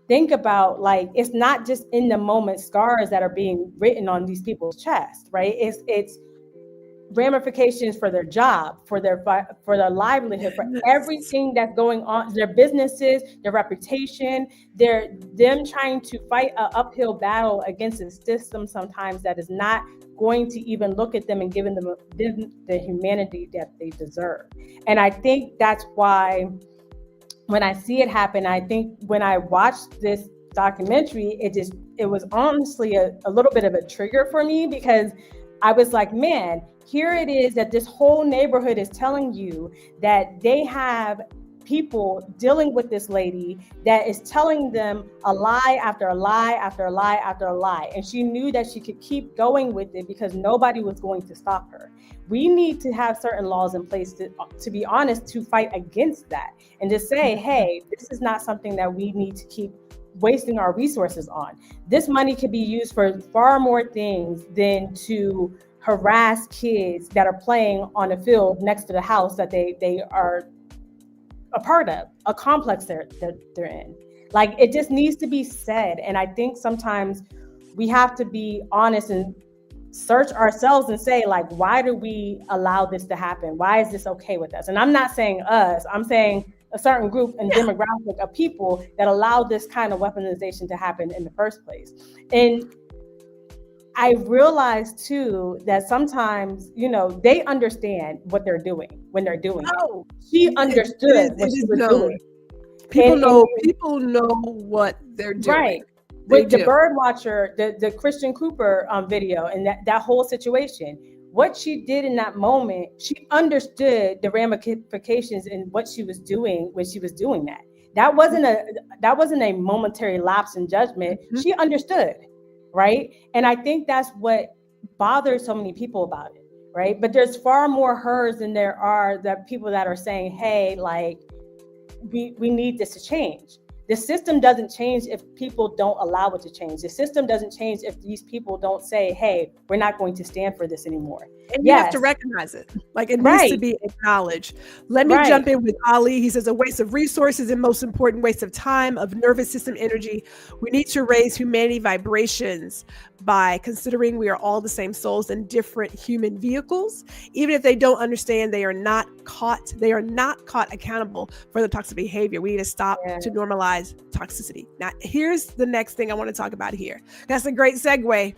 think about, like, it's not just in the moment scars that are being written on these people's chests, right? It's ramifications for their job, for their livelihood, for everything that's going on, their businesses, their reputation, them trying to fight an uphill battle against a system sometimes that is not going to even look at them and giving them the humanity that they deserve. And I think that's why when I see it happen, I think when I watched this documentary, it was honestly a little bit of a trigger for me, because I was like, man, here it is that this whole neighborhood is telling you that they have people dealing with this lady that is telling them a lie after a lie after a lie after a lie. And she knew that she could keep going with it because nobody was going to stop her. We need to have certain laws in place to be honest, to fight against that and to say, hey, this is not something that we need to keep wasting our resources on. This money could be used for far more things than to harass kids that are playing on a field next to the house that they are a part of, a complex they're in. Like, it just needs to be said. And I think sometimes we have to be honest and search ourselves and say, like, why do we allow this to happen? Why is this okay with us? And I'm not saying us, I'm saying a certain group and demographic of people that allow this kind of weaponization to happen in the first place. And I realized too that sometimes, they understand what they're doing when they're doing it. She understood what she was doing. People know what they're doing. Right. With the bird watcher, the Christian Cooper video and that whole situation, what she did in that moment, she understood the ramifications in what she was doing when she was doing that. That wasn't a momentary lapse in judgment. She understood. Right. And I think that's what bothers so many people about it. Right. But there's far more hers than there are the people that are saying, hey, like, we need this to change. The system doesn't change if people don't allow it to change. The system doesn't change if these people don't say, hey, we're not going to stand for this anymore. And you have to recognize it. Like, it needs to be acknowledged. Let me jump in with Ali. He says, a waste of resources and most important, waste of time, of nervous system energy. We need to raise humanity vibrations by considering we are all the same souls in different human vehicles. Even if they don't understand, they are not caught accountable for the toxic behavior. We need to stop to normalize toxicity. Now, here's the next thing I want to talk about here. That's a great segue.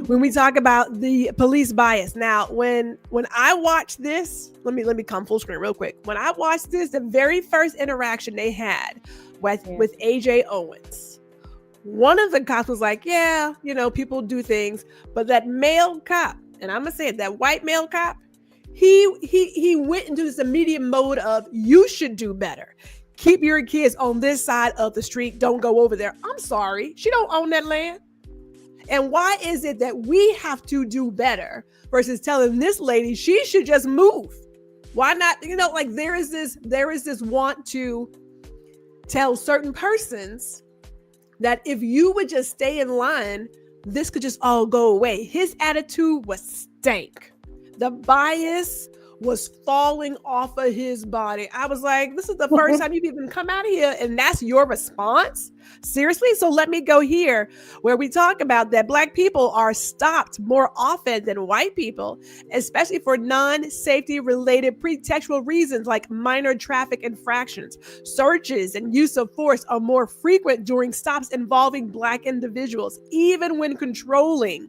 When we talk about the police bias. Now, when I watched this, let me come full screen real quick. When I watched this, the very first interaction they had with AJ Owens, one of the cops was like, yeah, people do things, but that male cop, and I'm gonna say it, that white male cop, he went into this immediate mode of, you should do better. Keep your kids on this side of the street. Don't go over there. I'm sorry. She don't own that land. And why is it that we have to do better versus telling this lady she should just move? Why not? Like, there is this want to tell certain persons that if you would just stay in line, this could just all go away. His attitude was stank. The bias was falling off of his body. I was like, this is the first time you've even come out of here, and that's your response? Seriously? So let me go here, where we talk about that Black people are stopped more often than white people, especially for non-safety related pretextual reasons like minor traffic infractions. Searches and use of force are more frequent during stops involving Black individuals, even when controlling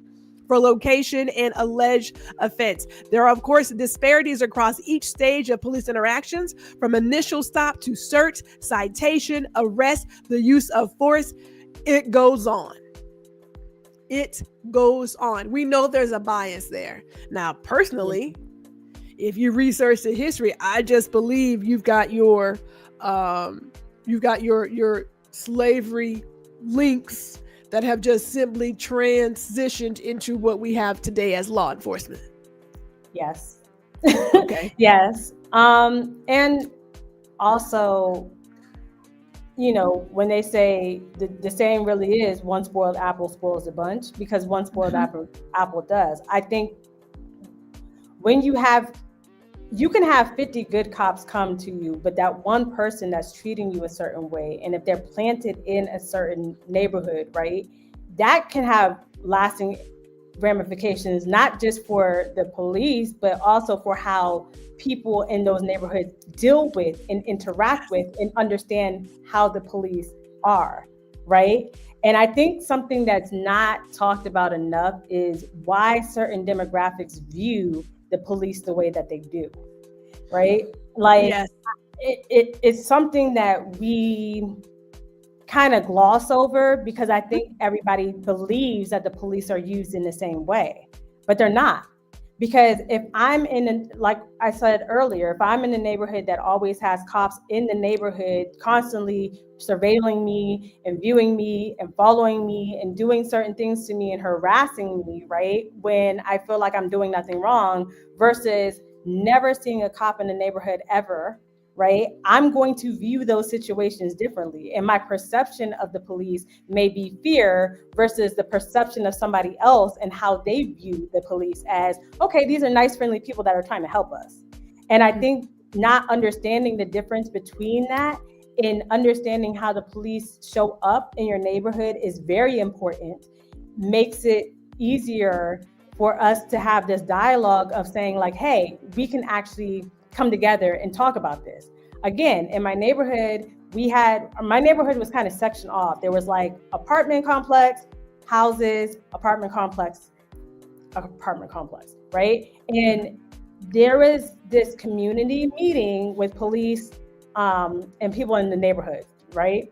for location and alleged offense. There are, of course, disparities across each stage of police interactions, from initial stop to search, citation, arrest, the use of force. It goes on. It goes on. We know there's a bias there. Now, personally, if you research the history, I just believe you've got your slavery links that have just simply transitioned into what we have today as law enforcement. Yes. Okay. Yes. And also, you know, when they say the saying really is, one spoiled apple spoils the bunch, because one spoiled apple does. I think when you can have 50 good cops come to you, but that one person that's treating you a certain way, and if they're planted in a certain neighborhood, right, that can have lasting ramifications, not just for the police, but also for how people in those neighborhoods deal with and interact with and understand how the police are, right? And I think something that's not talked about enough is why certain demographics view the police the way that they do, right? Like, yes. It's something that we kind of gloss over, because I think everybody believes that the police are used in the same way, but they're not. Because if I'm like I said earlier, if I'm in a neighborhood that always has cops in the neighborhood constantly surveilling me and viewing me and following me and doing certain things to me and harassing me, right, when I feel like I'm doing nothing wrong, versus never seeing a cop in the neighborhood ever, right, I'm going to view those situations differently. And my perception of the police may be fear versus the perception of somebody else and how they view the police as, okay, these are nice, friendly people that are trying to help us. And I think not understanding the difference between that and understanding how the police show up in your neighborhood is very important, makes it easier for us to have this dialogue of saying like, hey, we can actually come together and talk about this. Again, in my neighborhood, my neighborhood was kind of sectioned off. There was like apartment complex, houses, apartment complex, right? And there was this community meeting with police and people in the neighborhood, right?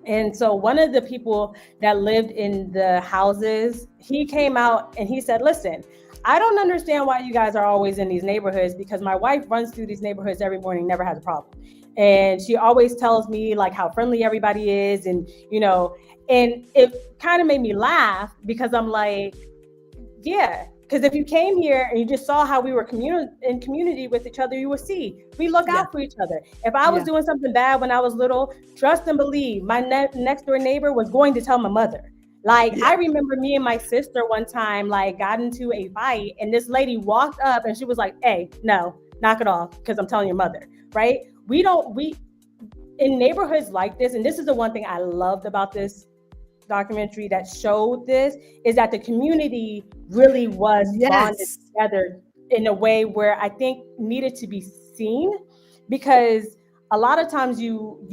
And so one of the people that lived in the houses, he came out and he said, listen, I don't understand why you guys are always in these neighborhoods, because my wife runs through these neighborhoods every morning, never has a problem. And she always tells me like how friendly everybody is. And, you know, and it kind of made me laugh, because I'm like, yeah, because if you came here and you just saw how we were in community with each other, you would see we look out for each other. If I was doing something bad when I was little, trust and believe my next door neighbor was going to tell my mother. Like, I remember me and my sister one time, like, got into a fight, and this lady walked up and she was like, hey, no, knock it off, because I'm telling your mother, right? We in neighborhoods like this, and this is the one thing I loved about this documentary that showed this, is that the community really was bonded together in a way where I think needed to be seen, because a lot of times you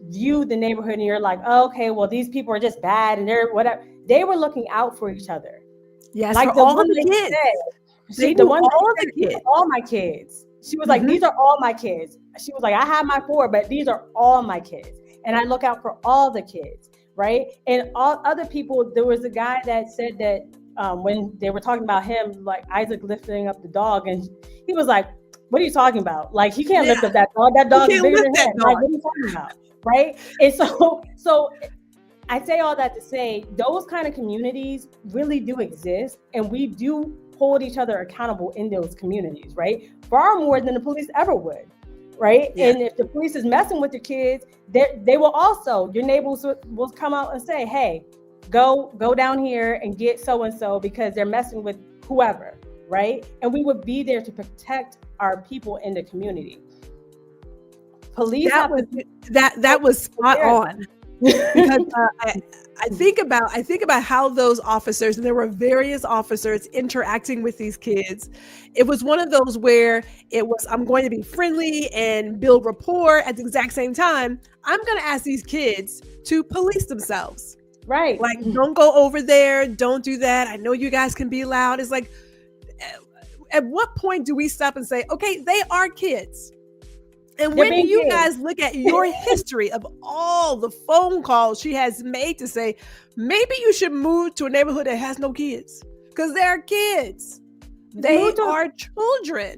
view the neighborhood and you're like, oh, okay, well, these people are just bad and they're whatever. They were looking out for each other. Yes, like all the kids. All my kids. She was like, these are all my kids. She was like, I have my 4, but these are all my kids. And I look out for all the kids, right? And all other people, there was a guy that said that when they were talking about him, like Isaac lifting up the dog, and he was like, what are you talking about? Like, he can't lift up that dog. That dog is bigger than him. Like, what are you talking about? Right? And so I say all that to say those kind of communities really do exist, and we do hold each other accountable in those communities, right? Far more than the police ever would, right? Yeah. And if the police is messing with the kids, they will also, your neighbors will come out and say, hey, go down here and get so-and-so because they're messing with whoever, right? And we would be there to protect are people in the community. Police that was spot on. Because I think about how those officers, and there were various officers interacting with these kids. It was one of those where it was, I'm going to be friendly and build rapport. At the exact same time, I'm going to ask these kids to police themselves. Right. Like, don't go over there. Don't do that. I know you guys can be loud. It's like, at what point do we stop and say, okay, they are kids? And when do you guys look at your history of all the phone calls she has made to say, maybe you should move to a neighborhood that has no kids? Because they're kids. They are children.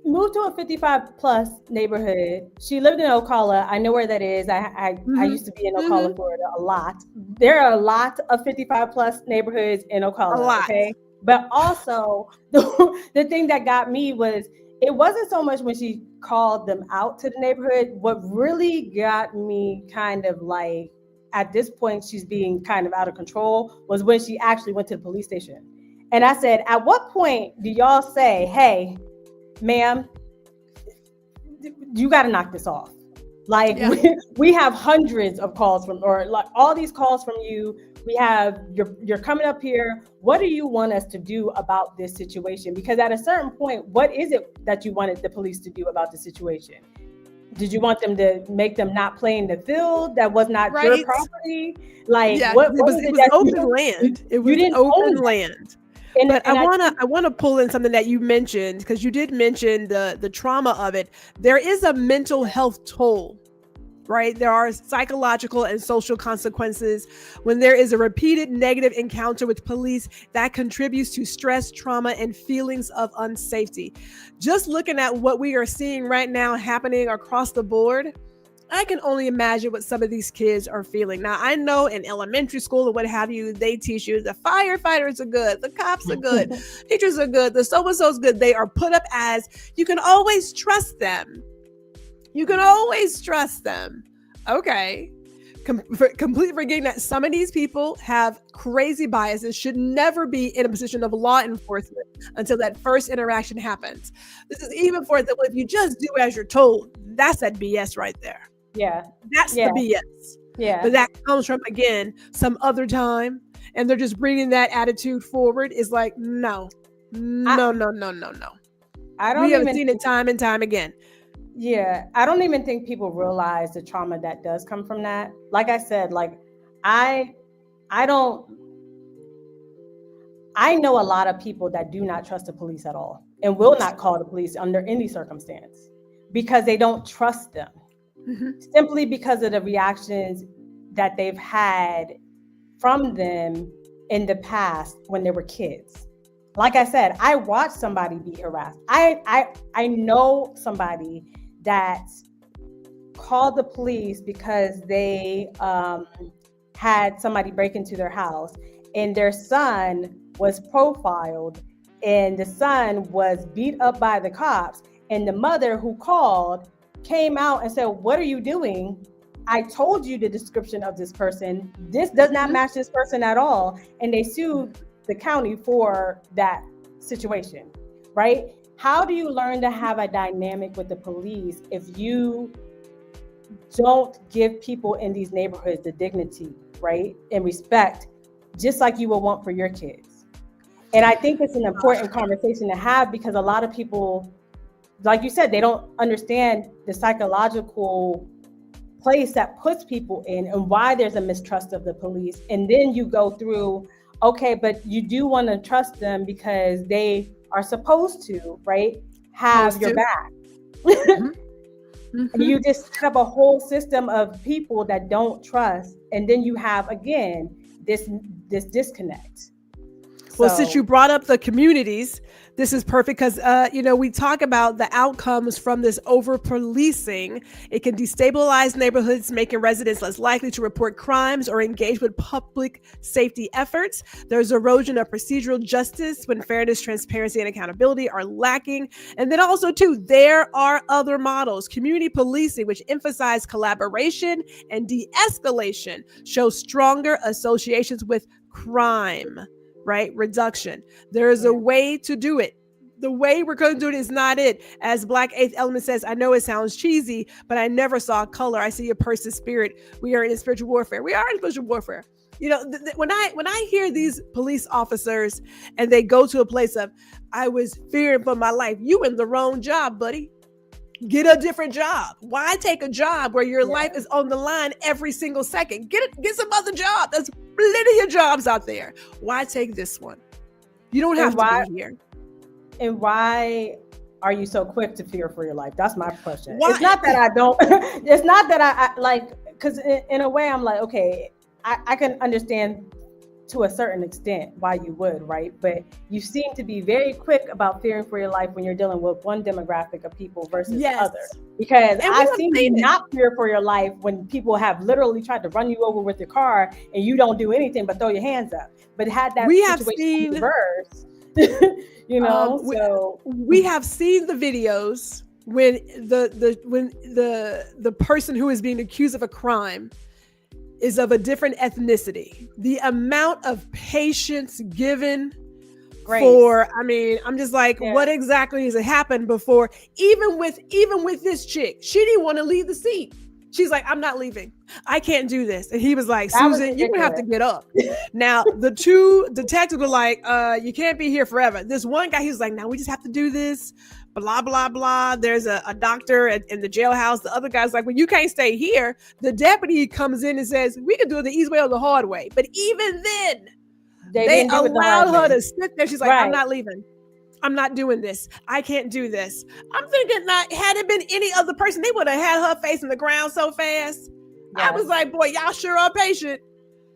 Moved to a 55 plus neighborhood. She lived in Ocala. I know where that is. I used to be in Ocala, Florida a lot. There are a lot of 55 plus neighborhoods in Ocala. A lot. Okay. But also the thing that got me was, it wasn't so much when she called them out to the neighborhood. What really got me kind of like, at this point, she's being kind of out of control, was when she actually went to the police station. And I said, at what point do y'all say, hey, ma'am, you got to knock this off? Like, we have hundreds of calls from, or like all these calls from you. We have, you're coming up here. What do you want us to do about this situation? Because at a certain point, what is it that you wanted the police to do about the situation? Did you want them to make them not play in the field that was not your property? Like, it was open land. It was open land. But I want to pull in something that you mentioned, because you did mention the trauma of it. There is a mental health toll, right? There are psychological and social consequences when there is a repeated negative encounter with police that contributes to stress, trauma, and feelings of unsafety. Just looking at what we are seeing right now happening across the board, I can only imagine what some of these kids are feeling. Now, I know in elementary school or what have you, they teach you the firefighters are good, the cops are good, teachers are good, the so-and-so's good. They are put up as, you can always trust them. You can always trust them. Okay. Completely forgetting that some of these people have crazy biases, should never be in a position of law enforcement until that first interaction happens. This is even for the, if you just do as you're told, that's that BS right there. Yeah. That's the BS. Yeah. But that comes from, again, some other time, and they're just bringing that attitude forward. Is like, no. I don't we have seen it time and time again. Yeah, I don't even think people realize the trauma that does come from that. Like I said, like I know a lot of people that do not trust the police at all and will not call the police under any circumstance because they don't trust them. Simply because of the reactions that they've had from them in the past when they were kids. Like I said, I watched somebody be harassed. I know somebody that called the police because they had somebody break into their house, and their son was profiled, and the son was beat up by the cops, and the mother who called came out and said, "What are you doing? I told you the description of this person. This does not match this person at all." And they sued the county for that situation, right? How do you learn to have a dynamic with the police if you don't give people in these neighborhoods the dignity, right, and respect, just like you would want for your kids? And I think it's an important conversation to have, because a lot of people, like you said, they don't understand the psychological place that puts people in and why there's a mistrust of the police. And then you go through, okay, but you do want to trust them because they are supposed to, right, have your back. And you just set up a whole system of people that don't trust. And then you have, again, this disconnect. Well, since you brought up the communities, this is perfect because, we talk about the outcomes from this over-policing. It can destabilize neighborhoods, making residents less likely to report crimes or engage with public safety efforts. There's erosion of procedural justice when fairness, transparency, and accountability are lacking. And then also, too, there are other models. Community policing, which emphasize collaboration and de-escalation, show stronger associations with crime. Right? Reduction. There is a way to do it. The way we're going to do it is not it. As Black Eighth Element says, I know it sounds cheesy, but I never saw color. I see a person's spirit. We are in spiritual warfare. We are in spiritual warfare. You know, when I hear these police officers and they go to a place of, I was fearing for my life. You in the wrong job, buddy. Get a different job. Why take a job where your life is on the line every single second? Get some other job. There's plenty of jobs out there. Why take this one? You don't have to be here. And why are you so quick to fear for your life? That's my question. Why? It's not that I don't. It's not that I like, because in a way I'm like, okay, I can understand to a certain extent why you would, right? But you seem to be very quick about fearing for your life when you're dealing with one demographic of people versus other. Because I've seen you not fear for your life when people have literally tried to run you over with your car and you don't do anything but throw your hands up. But had that situation reversed, you know, we have seen the videos when the person who is being accused of a crime is of a different ethnicity. The amount of patience given for, I mean, I'm just like, what exactly has happened before? Even with this chick, she didn't want to leave the seat. She's like, I'm not leaving. I can't do this. And he was like, Susan, you're gonna have to get up. Now, the two detectives were like, you can't be here forever. This one guy, he was like, now we just have to do this. Blah, blah, blah. There's a doctor in the jailhouse. The other guy's like, well, you can't stay here. The deputy comes in and says, we can do it the easy way or the hard way. But even then, they allowed her to sit there. She's like, I'm not leaving. I'm not doing this. I can't do this. I'm thinking that had it been any other person, they would have had her face in the ground so fast. I was like, boy, y'all sure are patient.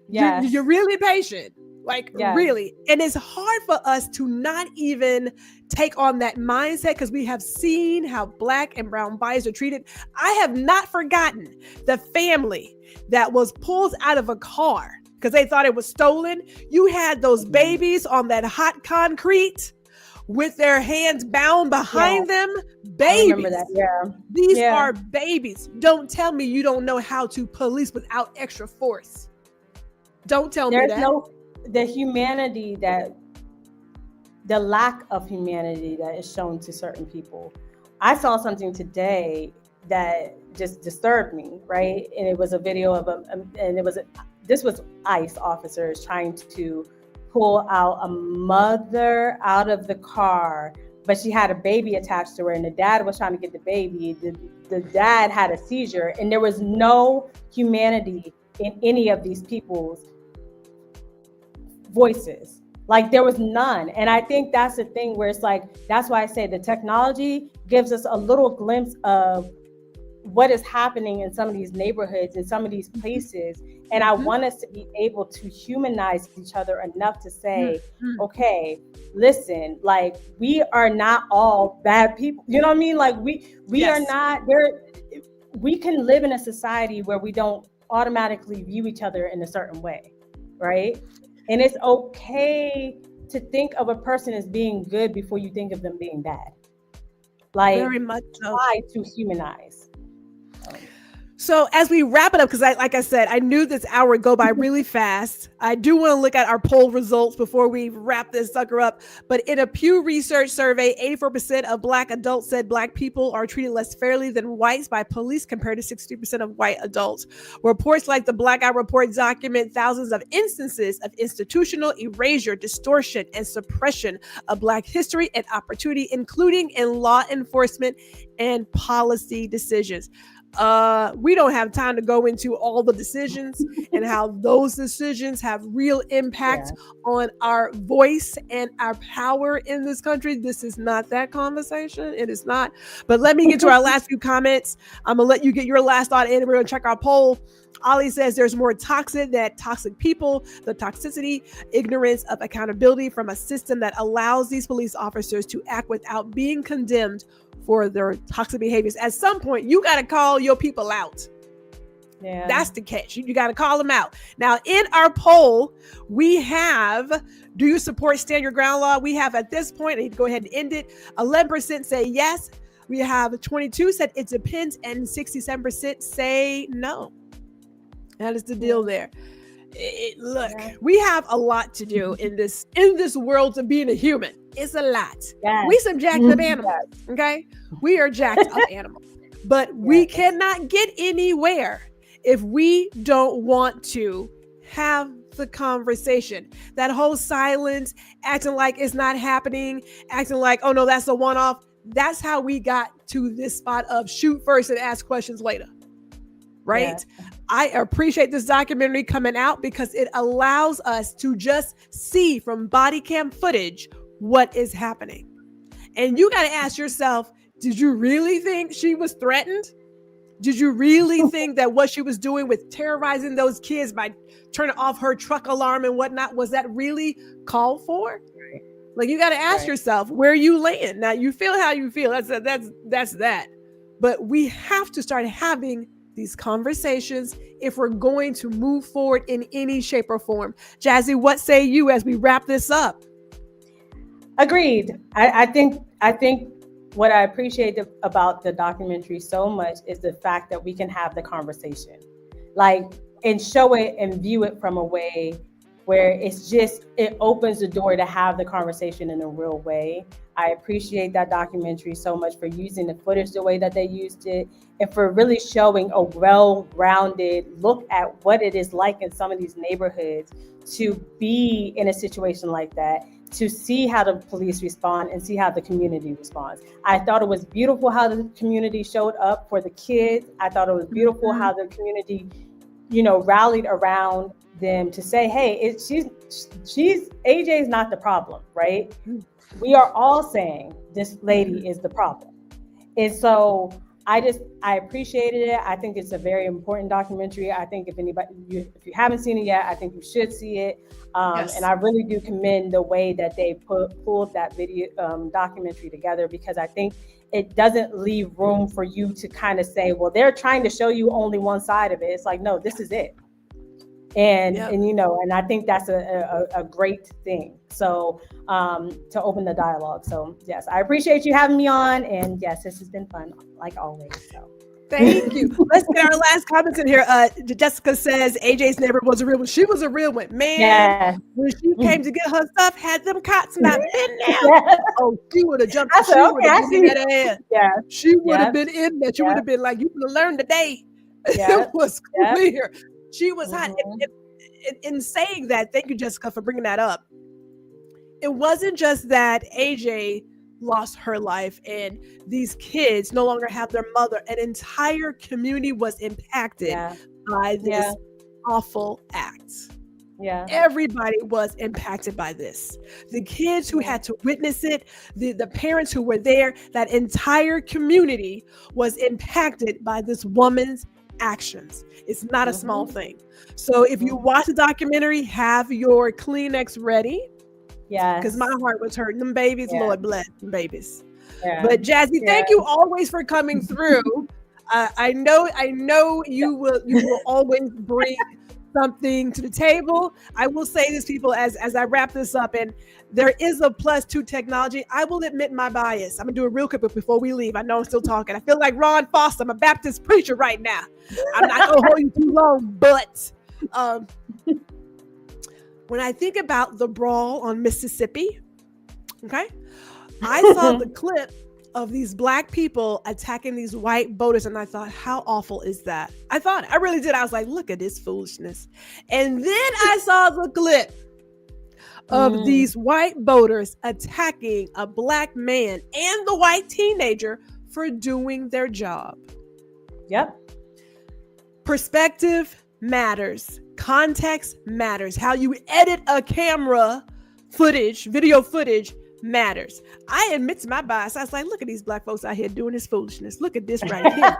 You're really patient. Like, really. And it's hard for us to not even take on that mindset because we have seen how Black and brown bodies are treated. I have not forgotten the family that was pulled out of a car because they thought it was stolen. You had those babies on that hot concrete with their hands bound behind them. Babies. I remember that. These are babies. Don't tell me you don't know how to police without extra force. Don't tell me that. The humanity the lack of humanity that is shown to certain people. I saw something today that just disturbed me, right? And it was a video of this was ICE officers trying to pull out a mother out of the car, but she had a baby attached to her and the dad was trying to get the baby. The dad had a seizure and there was no humanity in any of these people's voices. Like there was none. And I think that's the thing where it's like, that's why I say the technology gives us a little glimpse of what is happening in some of these neighborhoods, in some of these places. And I want us to be able to humanize each other enough to say, okay, listen, like we are not all bad people. You know what I mean? Like we are not there. We can live in a society where we don't automatically view each other in a certain way, right? And it's okay to think of a person as being good before you think of them being bad. Like, very much so. Try to humanize. So as we wrap it up, because like I said, I knew this hour would go by really fast. I do want to look at our poll results before we wrap this sucker up. But in a Pew Research survey, 84% of Black adults said Black people are treated less fairly than whites by police compared to 60% of white adults. Reports like the Black Eye Report document thousands of instances of institutional erasure, distortion, and suppression of Black history and opportunity, including in law enforcement and policy decisions. We don't have time to go into all the decisions and how those decisions have real impact on our voice and our power in this country. This is not that conversation. It is not. But let me get to our last few comments. I'm going to let you get your last thought in. We're going to check our poll. Ollie says there's more toxic people, the toxicity, ignorance of accountability from a system that allows these police officers to act without being condemned for their toxic behaviors. At some point, you got to call your people out. Yeah. That's the catch. You got to call them out. Now, in our poll, we have, do you support stand your ground law? We have at this point, I need to go ahead and end it. 11% say yes. We have 22 said it depends, and 67% say no. That is the deal there. Look, we have a lot to do in this world of being a human. It's a lot. Yes. We some jacked up animals, okay? We are jacked up animals. But we cannot get anywhere if we don't want to have the conversation. That whole silence, acting like it's not happening, acting like, oh no, that's a one-off. That's how we got to this spot of shoot first and ask questions later. Right? Yeah. I appreciate this documentary coming out because it allows us to just see from body cam footage what is happening. And you got to ask yourself, did you really think she was threatened? Did you really think that what she was doing with terrorizing those kids by turning off her truck alarm and whatnot, was that really called for? Right. Like, you got to ask yourself where you land. Now, you feel how you feel. That's that. But we have to start having these conversations if we're going to move forward in any shape or form. Jazzy, what say you as we wrap this up? Agreed. I think what I appreciate about the documentary so much is the fact that we can have the conversation, like, and show it and view it from a way where it opens the door to have the conversation in a real way. I appreciate that documentary so much for using the footage the way that they used it, and for really showing a well-rounded look at what it is like in some of these neighborhoods to be in a situation like that, to see how the police respond and see how the community responds. I thought it was beautiful how the community showed up for the kids. I thought it was beautiful how the community, rallied around them to say, hey, she's AJ's not the problem, right? We are all saying this lady is the problem. And so I appreciated it. I think it's a very important documentary. I think if you haven't seen it yet, I think you should see it. And I really do commend the way that they pulled that video documentary together, because I think it doesn't leave room for you to kind of say, well, they're trying to show you only one side of it. It's like, no, this is it. And I think that's a great thing. So to open the dialogue. So yes, I appreciate you having me on, and yes, this has been fun like always. So thank you. Let's get our last comments in here. Jessica says AJ's neighbor was a real one. She was a real one, man. When she came to get her stuff, had them cots not been there. Oh, she would have jumped. She would have been in that ass. Yeah, she would have been in that. She would have been like, you could have learned today. It was clear. She was hot. In saying that, thank you, Jessica, for bringing that up. It wasn't just that AJ lost her life and these kids no longer have their mother. An entire community was impacted by this awful act. Yeah. Everybody was impacted by this. The kids who had to witness it, the parents who were there, that entire community was impacted by this woman's actions. It's not a small thing. So if you watch the documentary, have your Kleenex ready. Yeah. Because my heart was hurting. Them babies, Lord bless them babies. Yeah. But Jazzy, thank you always for coming through. I know you will always bring something to the table. I will say this, people, as I wrap this up, and there is a plus to technology. I will admit my bias. I'm gonna do it real quick before we leave. I know I'm still talking. I feel like Ron Foster. I'm a Baptist preacher right now. I'm not gonna hold you too long, but when I think about the brawl on Mississippi, okay, I saw the clip of these Black people attacking these white voters, and I thought, how awful is that? I really did. I was like, look at this foolishness. And then I saw the clip of these white voters attacking a Black man and the white teenager for doing their job. Yep. Perspective matters. Context matters. How you edit a camera footage, video footage, matters. I admit to my bias. I was like, look at these Black folks out here doing this foolishness. Look at this right here.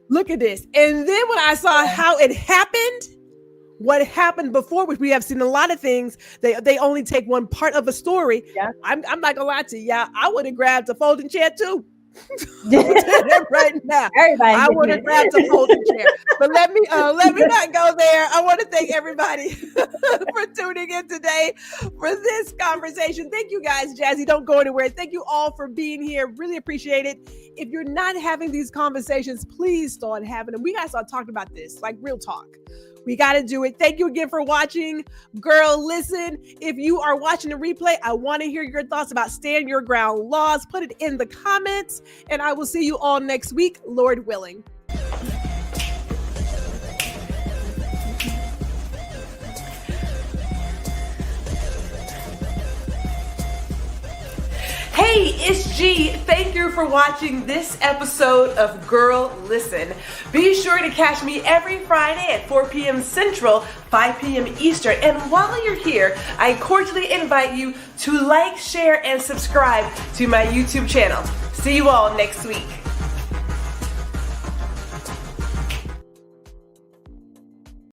Look at this. And then when I saw how it happened, what happened before, which we have seen a lot of things, they only take one part of a story. Yeah. I'm not gonna lie to you. I would have grabbed a folding chair too. Right now, I would have grabbed a folding chair. But let me not go there. I want to thank everybody for tuning in today for this conversation. Thank you guys, Jazzy. Don't go anywhere. Thank you all for being here. Really appreciate it. If you're not having these conversations, please start having them. We gotta start talking about this, like real talk. We got to do it. Thank you again for watching. Girl, listen, if you are watching the replay, I want to hear your thoughts about stand your ground laws. Put it in the comments, and I will see you all next week, Lord willing. Hey, it's G. Thank you for watching this episode of Girl Listen. Be sure to catch me every Friday at 4 p.m. Central, 5 p.m. Eastern. And while you're here, I cordially invite you to like, share, and subscribe to my YouTube channel. See you all next week.